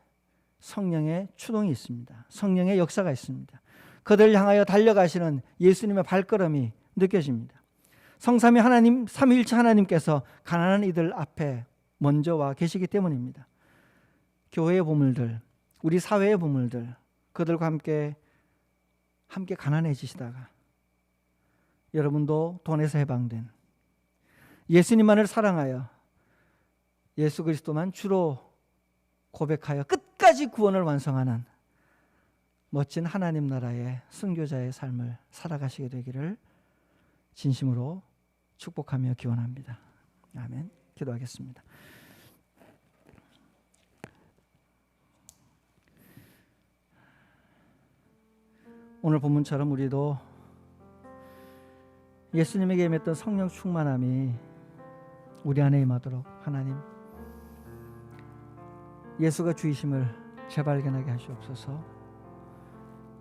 S5: 성령의 추동이 있습니다. 성령의 역사가 있습니다. 그들을 향하여 달려가시는 예수님의 발걸음이 느껴집니다. 성삼위 하나님, 삼위일체 하나님께서 가난한 이들 앞에 먼저 와 계시기 때문입니다. 교회의 보물들, 우리 사회의 보물들, 그들과 함께 가난해지시다가 여러분도 돈에서 해방된, 예수님만을 사랑하여 예수 그리스도만 주로 고백하여 끝까지 구원을 완성하는 멋진 하나님 나라의 순교자의 삶을 살아가시게 되기를 진심으로 축복하며 기원합니다. 아멘. 기도하겠습니다. 오늘 본문처럼 우리도 예수님에게 임했던 성령 충만함이 우리 안에 임하도록 하나님, 예수가 주이심을 재발견하게 하시옵소서.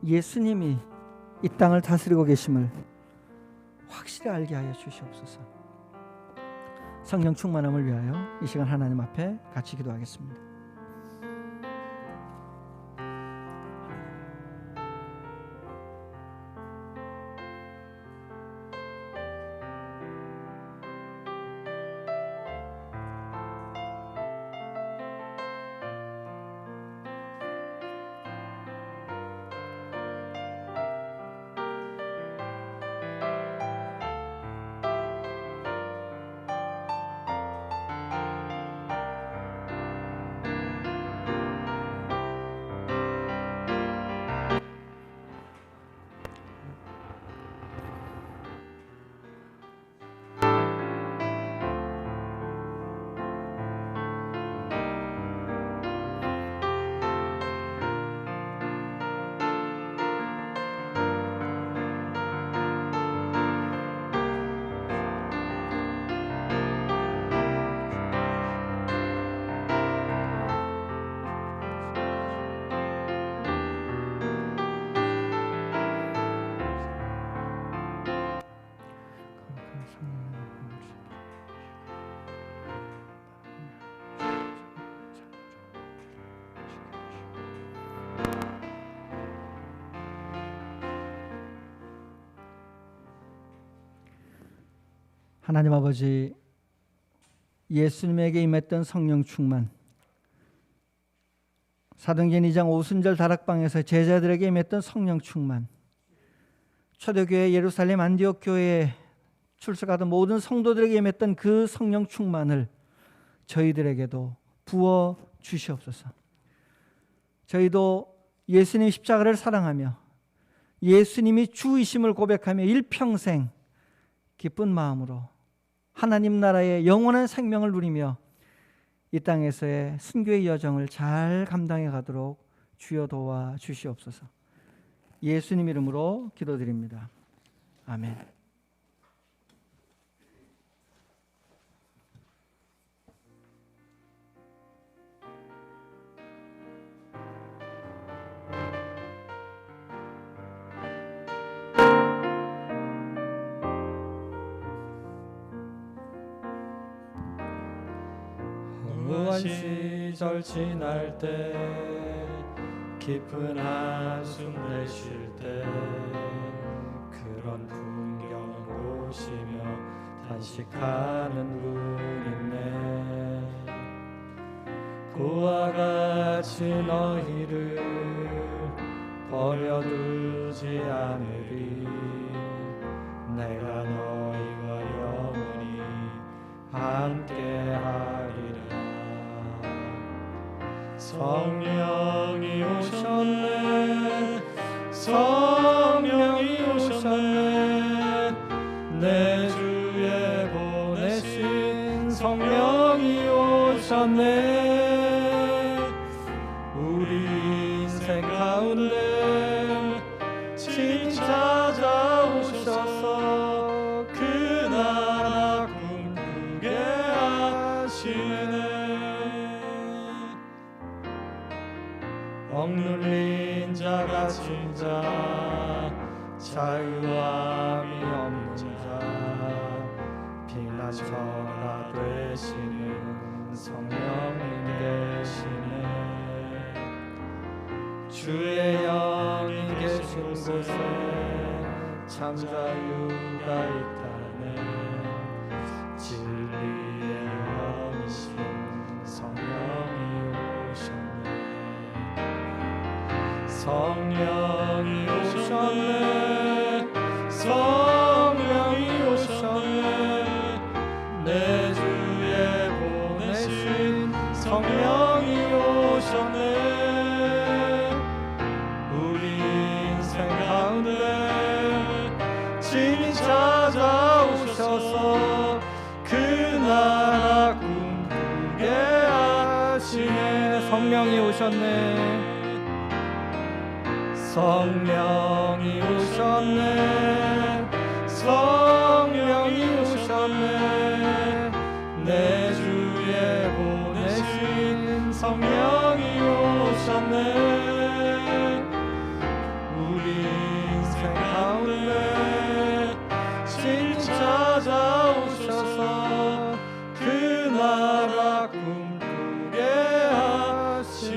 S5: 예수님이 이 땅을 다스리고 계심을 확실히 알게 하여 주시옵소서. 성령 충만함을 위하여 이 시간 하나님 앞에 같이 기도하겠습니다. 하나님 아버지, 예수님에게 임했던 성령 충만, 사도행전 2장 오순절 다락방에서 제자들에게 임했던 성령 충만, 초대교회 예루살렘 안디옥 교회에 출석하던 모든 성도들에게 임했던 그 성령 충만을 저희들에게도 부어 주시옵소서. 저희도 예수님 십자가를 사랑하며 예수님이 주이심을 고백하며 일평생 기쁜 마음으로 하나님 나라의 영원한 생명을 누리며 이 땅에서의 순교의 여정을 잘 감당해 가도록 주여 도와 주시옵소서. 예수님 이름으로 기도드립니다. 아멘.
S2: 무한 시절 지날 때 깊은 한숨 내쉴 때 그런 풍경을 보시며 단식하는 분 있네. 그와 같이 너희를 버려두지 않으리. 내가 너희와 영원히 함께하리라. 성령이 오셨네. 성령이 오셨네. 내 주에 보내신 성령이 오셨네. 우리 인생 가운데 친히 찾아오셔서 그 나라 꿈꾸게 하시네. 억눌린 자 갇힌 자 자유함이 없는 자 피난처가 되시는 성령님 되시네. 주의 영이 계신 곳에 참 자유가 있다네. 진리의 영이신 성령이 오셨네. 성령이 오셨네. 성령이 오셨네. 내 주에 보내신 성령이 오셨네. 우리 인생 가운데 친히 찾아오셔서 그 나라 꿈꾸게 하시네. 성령이 오셨네. 성령이 오셨네. 성령이 오셨네. 내 주에 보내신 성령이 오셨네. 우리 인생 가운데 친히 찾아오셔서 그 나라 꿈꾸게 하시네.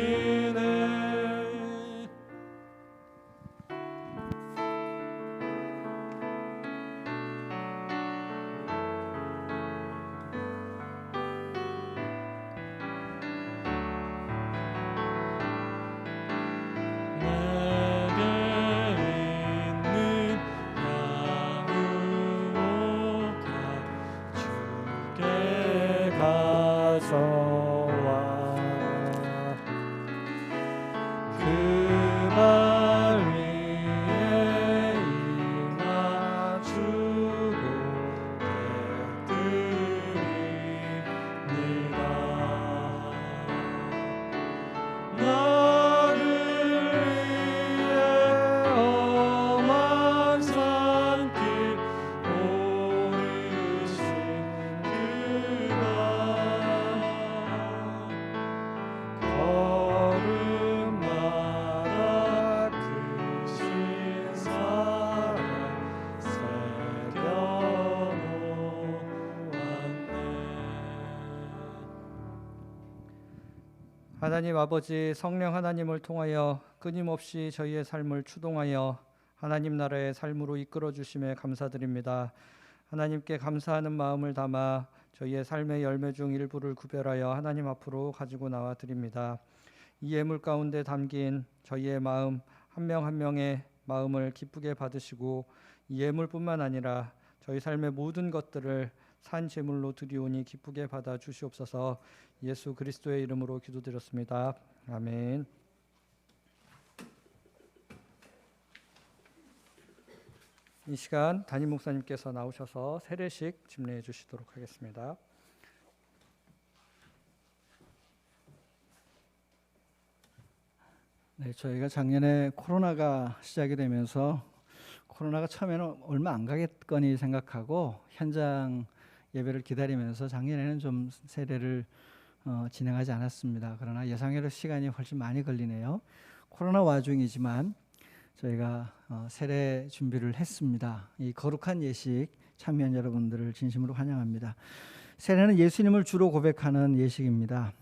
S2: 하나님 아버지, 성령 하나님을 통하여 끊임없이 저희의 삶을 추동하여 하나님 나라의 삶으로 이끌어 주심에 감사드립니다. 하나님께 감사하는 마음을 담아 저희의 삶의 열매 중 일부를 구별하여 하나님 앞으로 가지고 나와 드립니다. 이 예물 가운데 담긴 저희의 마음 한 명 한 명의 마음을 기쁘게 받으시고 이 예물뿐만 아니라 저희 삶의 모든 것들을 산 제물로 드리오니 기쁘게 받아 주시옵소서. 예수 그리스도의 이름으로 기도드렸습니다. 아멘. 이 시간 담임 목사님께서 나오셔서 세례식 집례해 주시도록 하겠습니다.
S5: 네, 저희가 작년에 코로나가 시작이 되면서 코로나가 처음에는 얼마 안 가겠거니 생각하고 현장 예배를 기다리면서 작년에는 좀 세례를 진행하지 않았습니다. 그러나 예상외로 시간이 훨씬 많이 걸리네요. 코로나 와중이지만 저희가 세례 준비를 했습니다. 이 거룩한 예식 참여한 여러분들을 진심으로 환영합니다. 세례는 예수님을 주로 고백하는 예식입니다.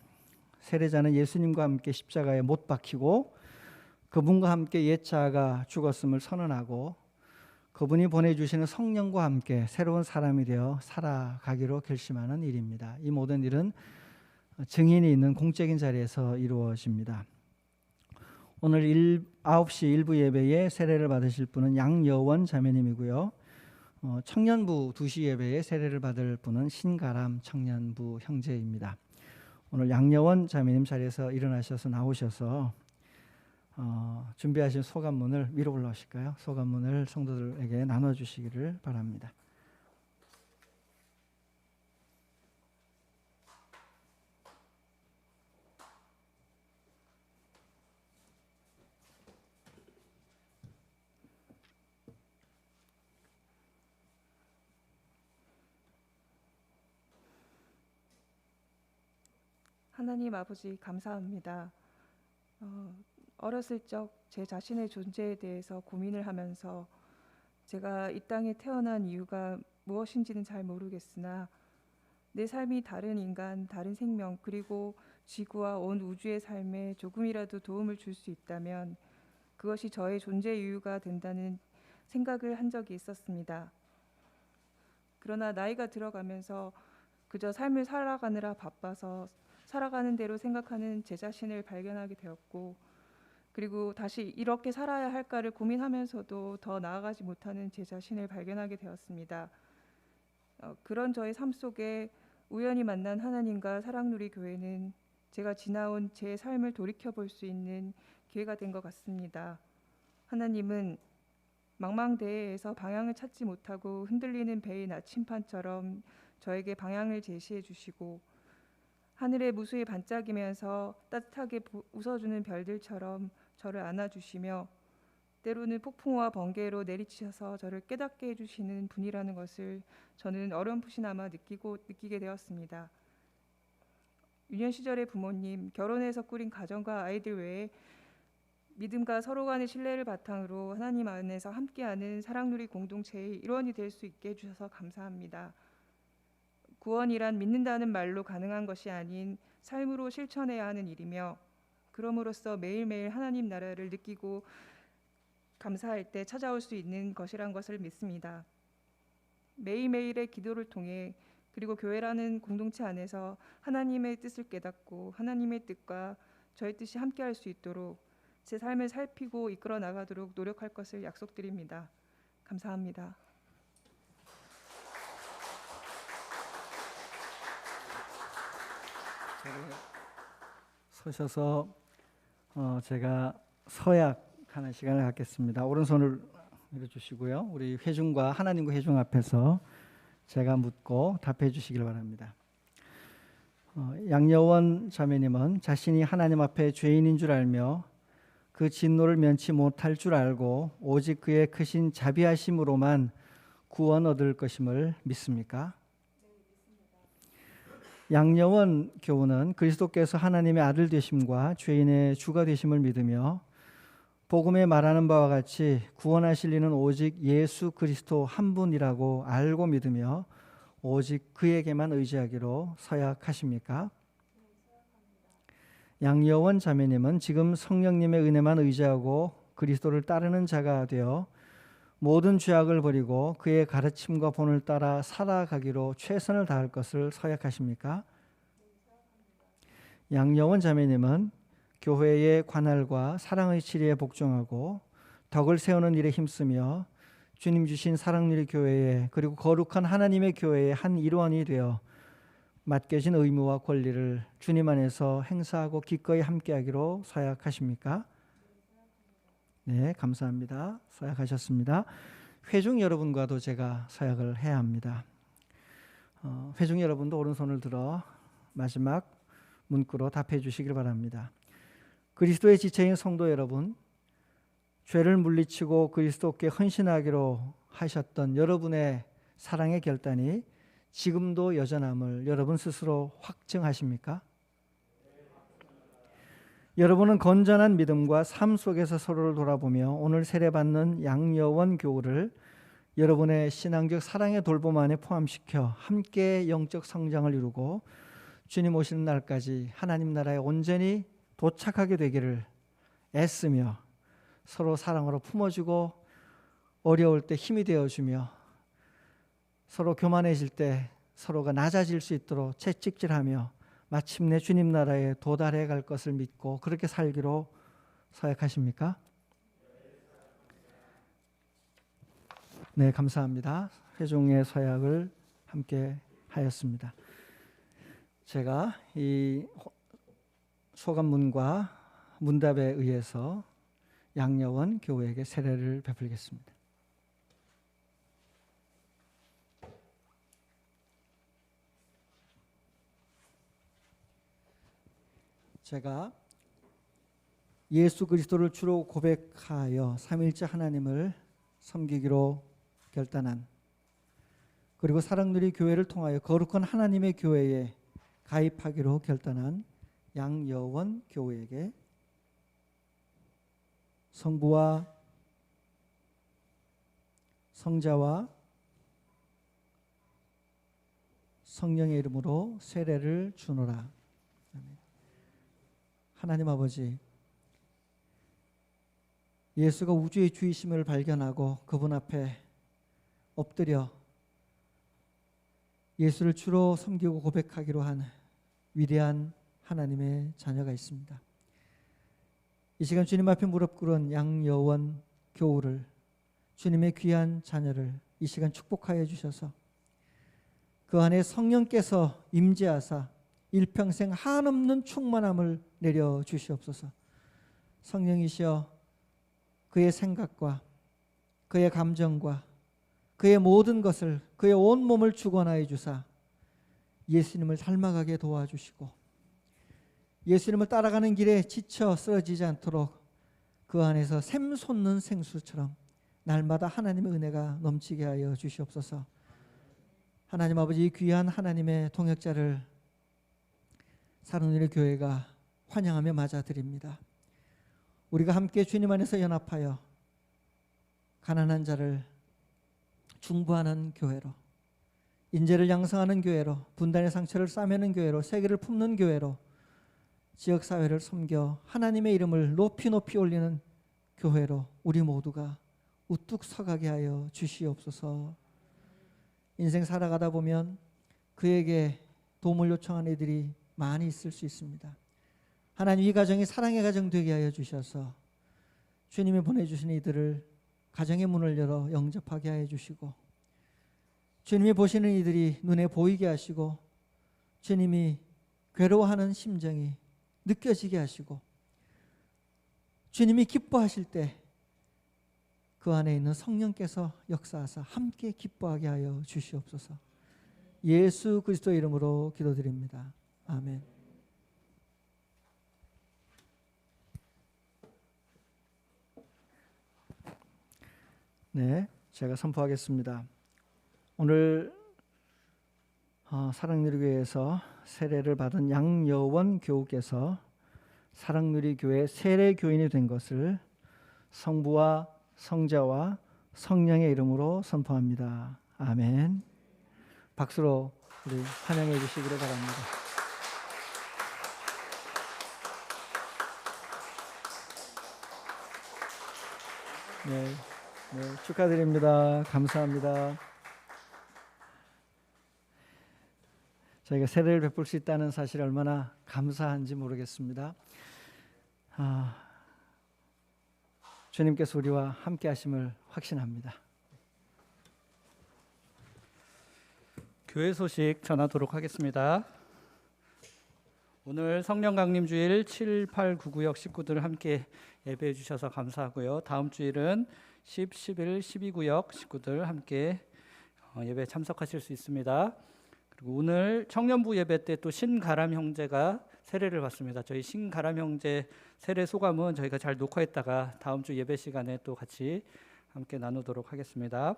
S5: 세례자는 예수님과 함께 십자가에 못 박히고 그분과 함께 옛자가 죽었음을 선언하고 그분이 보내주시는 성령과 함께 새로운 사람이 되어 살아가기로 결심하는 일입니다. 이 모든 일은 증인이 있는 공적인 자리에서 이루어집니다. 오늘 9시 일부 예배에 세례를 받으실 분은 양여원 자매님이고요. 청년부 2시 예배에 세례를 받을 분은 신가람 청년부 형제입니다. 오늘 양여원 자매님 자리에서 일어나셔서 나오셔서 준비하신 소감문을 위로 올라오실까요? 소감문을 성도들에게 나눠주시기를 바랍니다.
S6: 하나님 아버지 감사합니다. 어렸을 적 제 자신의 존재에 대해서 고민을 하면서 제가 이 땅에 태어난 이유가 무엇인지는 잘 모르겠으나 내 삶이 다른 인간, 다른 생명, 그리고 지구와 온 우주의 삶에 조금이라도 도움을 줄 수 있다면 그것이 저의 존재 이유가 된다는 생각을 한 적이 있었습니다. 그러나 나이가 들어가면서 그저 삶을 살아가느라 바빠서 살아가는 대로 생각하는 제 자신을 발견하게 되었고, 그리고 다시 이렇게 살아야 할까를 고민하면서도 더 나아가지 못하는 제 자신을 발견하게 되었습니다. 그런 저의 삶 속에 우연히 만난 하나님과 사랑누리 교회는 제가 지나온 제 삶을 돌이켜볼 수 있는 기회가 된 것 같습니다. 하나님은 망망대해에서 방향을 찾지 못하고 흔들리는 배의 나침판처럼 저에게 방향을 제시해 주시고, 하늘의 무수히 반짝이면서 따뜻하게 웃어주는 별들처럼 저를 안아주시며 때로는 폭풍과 번개로 내리치셔서 저를 깨닫게 해주시는 분이라는 것을 저는 어렴풋이나마 느끼게 되었습니다. 유년 시절의 부모님, 결혼해서 꾸린 가정과 아이들 외에 믿음과 서로 간의 신뢰를 바탕으로 하나님 안에서 함께하는 사랑누리 공동체의 일원이 될 수 있게 해주셔서 감사합니다. 구원이란 믿는다는 말로 가능한 것이 아닌 삶으로 실천해야 하는 일이며, 그럼으로써 매일매일 하나님 나라를 느끼고 감사할 때 찾아올 수 있는 것이란 것을 믿습니다. 매일매일의 기도를 통해, 그리고 교회라는 공동체 안에서 하나님의 뜻을 깨닫고 하나님의 뜻과 저의 뜻이 함께할 수 있도록 제 삶을 살피고 이끌어 나가도록 노력할 것을 약속드립니다. 감사합니다.
S5: 서셔서 제가 서약하는 시간을 갖겠습니다. 오른손을 밀어주시고요. 우리 회중과 하나님과 회중 앞에서 제가 묻고 답해 주시길 바랍니다. 양여원 자매님은 자신이 하나님 앞에 죄인인 줄 알며 그 진노를 면치 못할 줄 알고 오직 그의 크신 자비하심으로만 구원 얻을 것임을 믿습니까? 양여원 교우는 그리스도께서 하나님의 아들 되심과 죄인의 주가 되심을 믿으며 복음에 말하는 바와 같이 구원하실 이는 오직 예수 그리스도 한 분이라고 알고 믿으며 오직 그에게만 의지하기로 서약하십니까? 양여원 자매님은 지금 성령님의 은혜만 의지하고 그리스도를 따르는 자가 되어 모든 죄악을 버리고 그의 가르침과 본을 따라 살아가기로 최선을 다할 것을 서약하십니까? 양여원 자매님은 교회의 관할과 사랑의 치리에 복종하고 덕을 세우는 일에 힘쓰며 주님 주신 사랑누리 교회에 그리고 거룩한 하나님의 교회의 한 일원이 되어 맡겨진 의무와 권리를 주님 안에서 행사하고 기꺼이 함께하기로 서약하십니까? 네, 감사합니다. 서약하셨습니다. 회중 여러분과도 제가 서약을 해야 합니다. 회중 여러분도 오른손을 들어 마지막 문구로 답해 주시길 바랍니다. 그리스도의 지체인 성도 여러분, 죄를 물리치고 그리스도께 헌신하기로 하셨던 여러분의 사랑의 결단이 지금도 여전함을 여러분 스스로 확증하십니까? 여러분은 건전한 믿음과 삶 속에서 서로를 돌아보며 오늘 세례받는 양여원 교우를 여러분의 신앙적 사랑의 돌봄 안에 포함시켜 함께 영적 성장을 이루고 주님 오시는 날까지 하나님 나라에 온전히 도착하게 되기를 애쓰며 서로 사랑으로 품어주고 어려울 때 힘이 되어주며 서로 교만해질 때 서로가 낮아질 수 있도록 채찍질하며 마침내 주님 나라에 도달해 갈 것을 믿고 그렇게 살기로 서약하십니까? 네, 감사합니다. 회중의 서약을 함께 하였습니다. 제가 이 소감문과 문답에 의해서 양여원 교우에게 세례를 베풀겠습니다. 제가 예수 그리스도를 주로 고백하여 삼위일체 하나님을 섬기기로 결단한 그리고 사랑누리 교회를 통하여 거룩한 하나님의 교회에 가입하기로 결단한 양여원 교우에게 성부와 성자와 성령의 이름으로 세례를 주노라. 하나님 아버지, 예수가 우주의 주이심을 발견하고 그분 앞에 엎드려 예수를 주로 섬기고 고백하기로 한 위대한 하나님의 자녀가 있습니다. 이 시간 주님 앞에 무릎 꿇은 양여원 교우를, 주님의 귀한 자녀를 이 시간 축복하여 주셔서 그 안에 성령께서 임재하사 일평생 한없는 충만함을 내려 주시옵소서. 성령이시여 그의 생각과 그의 감정과 그의 모든 것을, 그의 온몸을 주관하여 주사 예수님을 닮아가게 도와주시고 예수님을 따라가는 길에 지쳐 쓰러지지 않도록 그 안에서 샘솟는 생수처럼 날마다 하나님의 은혜가 넘치게 하여 주시옵소서. 하나님 아버지, 이 귀한 하나님의 동역자를 사랑누리 교회가 환영하며 맞아드립니다. 우리가 함께 주님 안에서 연합하여 가난한 자를 중보하는 교회로, 인재를 양성하는 교회로, 분단의 상처를 싸매는 교회로, 세계를 품는 교회로, 지역사회를 섬겨 하나님의 이름을 높이 높이 올리는 교회로 우리 모두가 우뚝 서가게 하여 주시옵소서. 인생 살아가다 보면 그에게 도움을 요청하는 이들이 많이 있을 수 있습니다. 하나님, 이 가정이 사랑의 가정 되게 하여 주셔서 주님이 보내주신 이들을 가정의 문을 열어 영접하게 하여 주시고, 주님이 보시는 이들이 눈에 보이게 하시고, 주님이 괴로워하는 심정이 느껴지게 하시고, 주님이 기뻐하실 때 그 안에 있는 성령께서 역사하사 함께 기뻐하게 하여 주시옵소서. 예수 그리스도 이름으로 기도드립니다. 아멘. 네, 제가 선포하겠습니다. 오늘 사랑누리교회에서 세례를 받은 양여원 교우께서 사랑누리교회 세례교인이 된 것을 성부와 성자와 성령의 이름으로 선포합니다. 아멘. 박수로 우리 환영해 주시기를 바랍니다. 네. 네, 축하드립니다. 감사합니다. 저희가 세례를 베풀 수 있다는 사실이 얼마나 감사한지 모르겠습니다. 주님께서 우리와 함께 하심을 확신합니다.
S2: 교회 소식 전하도록 하겠습니다. 오늘 성령 강림 주일 7, 8, 9 구역 식구들 함께 예배해 주셔서 감사하고요. 다음 주일은 10, 11, 12 구역 식구들 함께 예배 참석하실 수 있습니다. 그리고 오늘 청년부 예배 때 또 신가람 형제가 세례를 받습니다. 저희 신가람 형제 세례 소감은 저희가 잘 녹화했다가 다음 주 예배 시간에 또 같이 함께 나누도록 하겠습니다.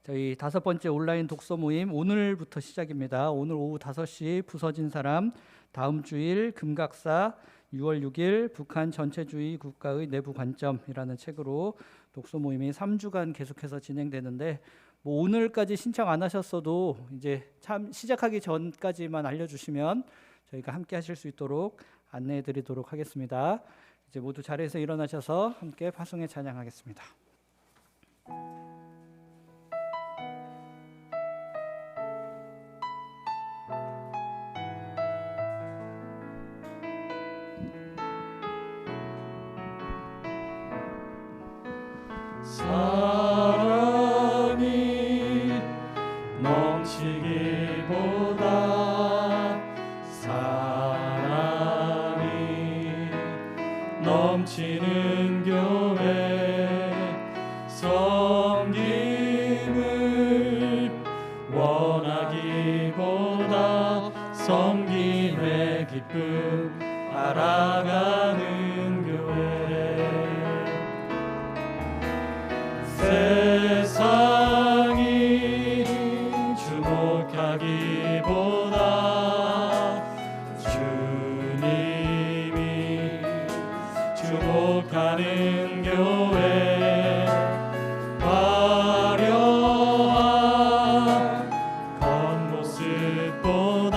S2: 저희 5번째 온라인 독서 모임 오늘부터 시작입니다. 오늘 오후 5시 부서진 사람, 다음 주일 금각사, 6월 6일 북한 전체주의 국가의 내부 관점이라는 책으로 독서 모임이 3주간 계속해서 진행되는데 뭐 오늘까지 신청 안 하셨어도 이제 참 시작하기 전까지만 알려주시면 저희가 함께 하실 수 있도록 안내해 드리도록 하겠습니다. 이제 모두 자리에서 일어나셔서 함께 파송에 찬양하겠습니다.
S3: 사랑이 넘치기보다 사랑이 넘치는 교회 섬김을 원하기보다 섬김의 기쁨 알아가는 교회 세상이 주목하기보다 주님이 주목하는 교회 화려한 겉모습보다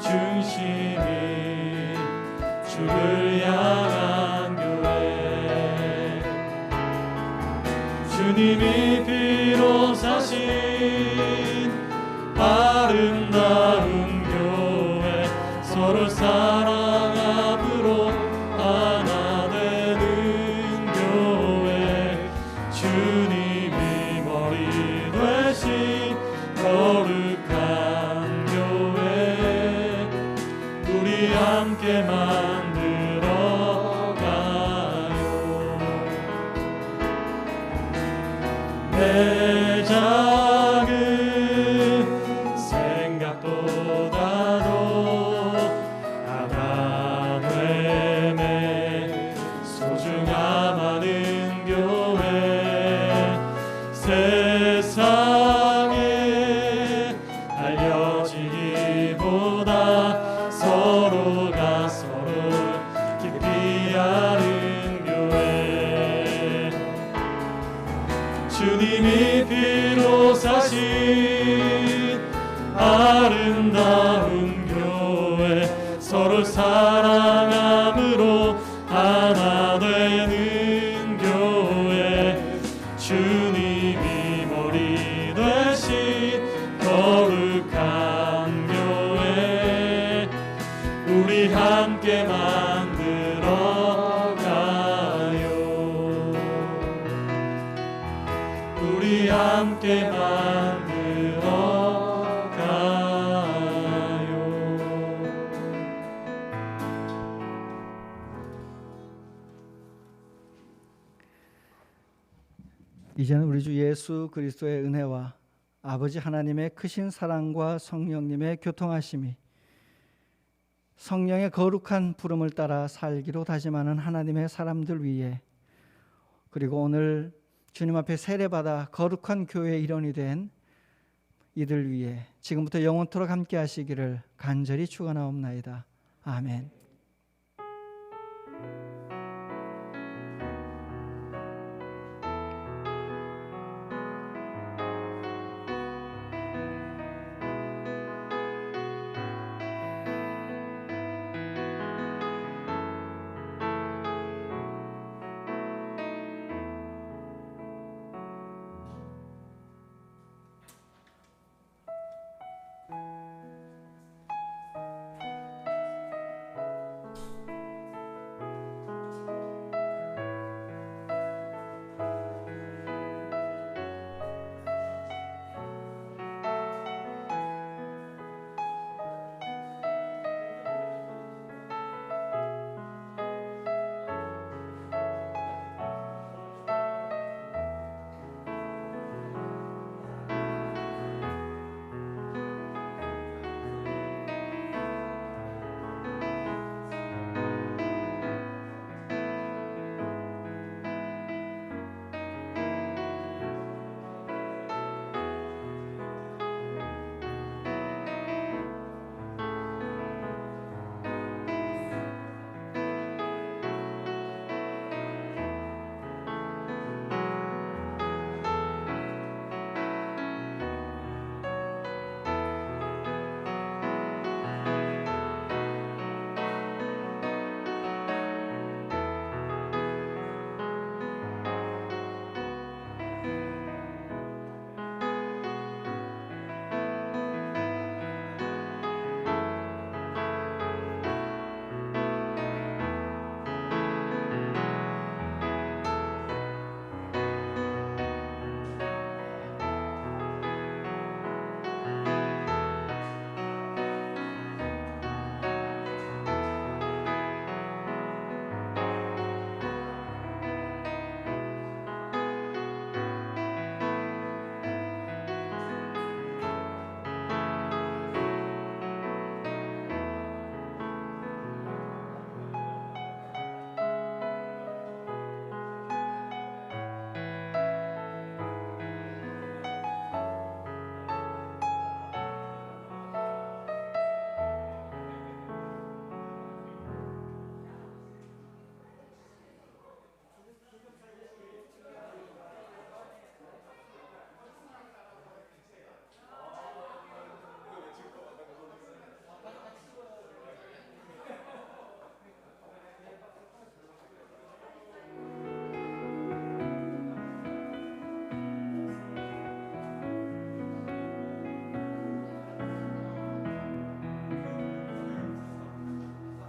S3: 중심이 주를 향한 교회 주님이 피로 사신 아름다운 교회 서로 사랑함으로 하나 되는 교회 주님이 머리 되신 거룩한 교회 우리 함께 만들어 가요 내 작은 생각보다도 하나됨의 소중함 아는 교회 세상에 알려지기보다 서로가 서로 깊이 아는 교회 주님이 피로 사신 아름다운 교회 서로 사랑함으로 하나 되는 교회 주님이 머리 되신 거룩한 교회 우리 함께 만들어 가요 우리 함께 만들어 가요
S5: 이제는 우리 주 예수 그리스도의 은혜와 아버지 하나님의 크신 사랑과 성령님의 교통하심이 성령의 거룩한 부름을 따라 살기로 다짐하는 하나님의 사람들 위에 그리고 오늘 주님 앞에 세례받아 거룩한 교회의 일원이 된 이들 위에 지금부터 영원토록 함께 하시기를 간절히 축원하옵나이다. 아멘.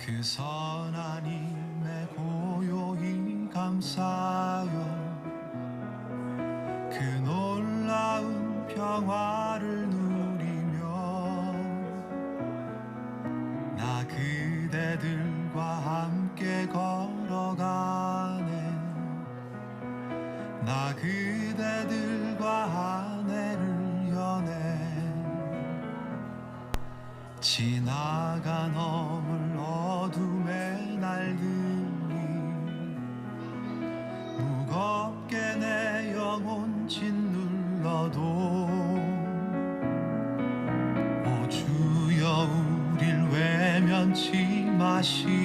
S7: 그 선하님의 고요히 감사하여 그 놀라운 평화를 누리며 나 그대들과 함께 걸어가네. 나 그대들과 아내를 여네. 지나가 넘을 어둠의 날들이 무겁게 내 영혼 짓눌러도 오 주여 우릴 외면치 마시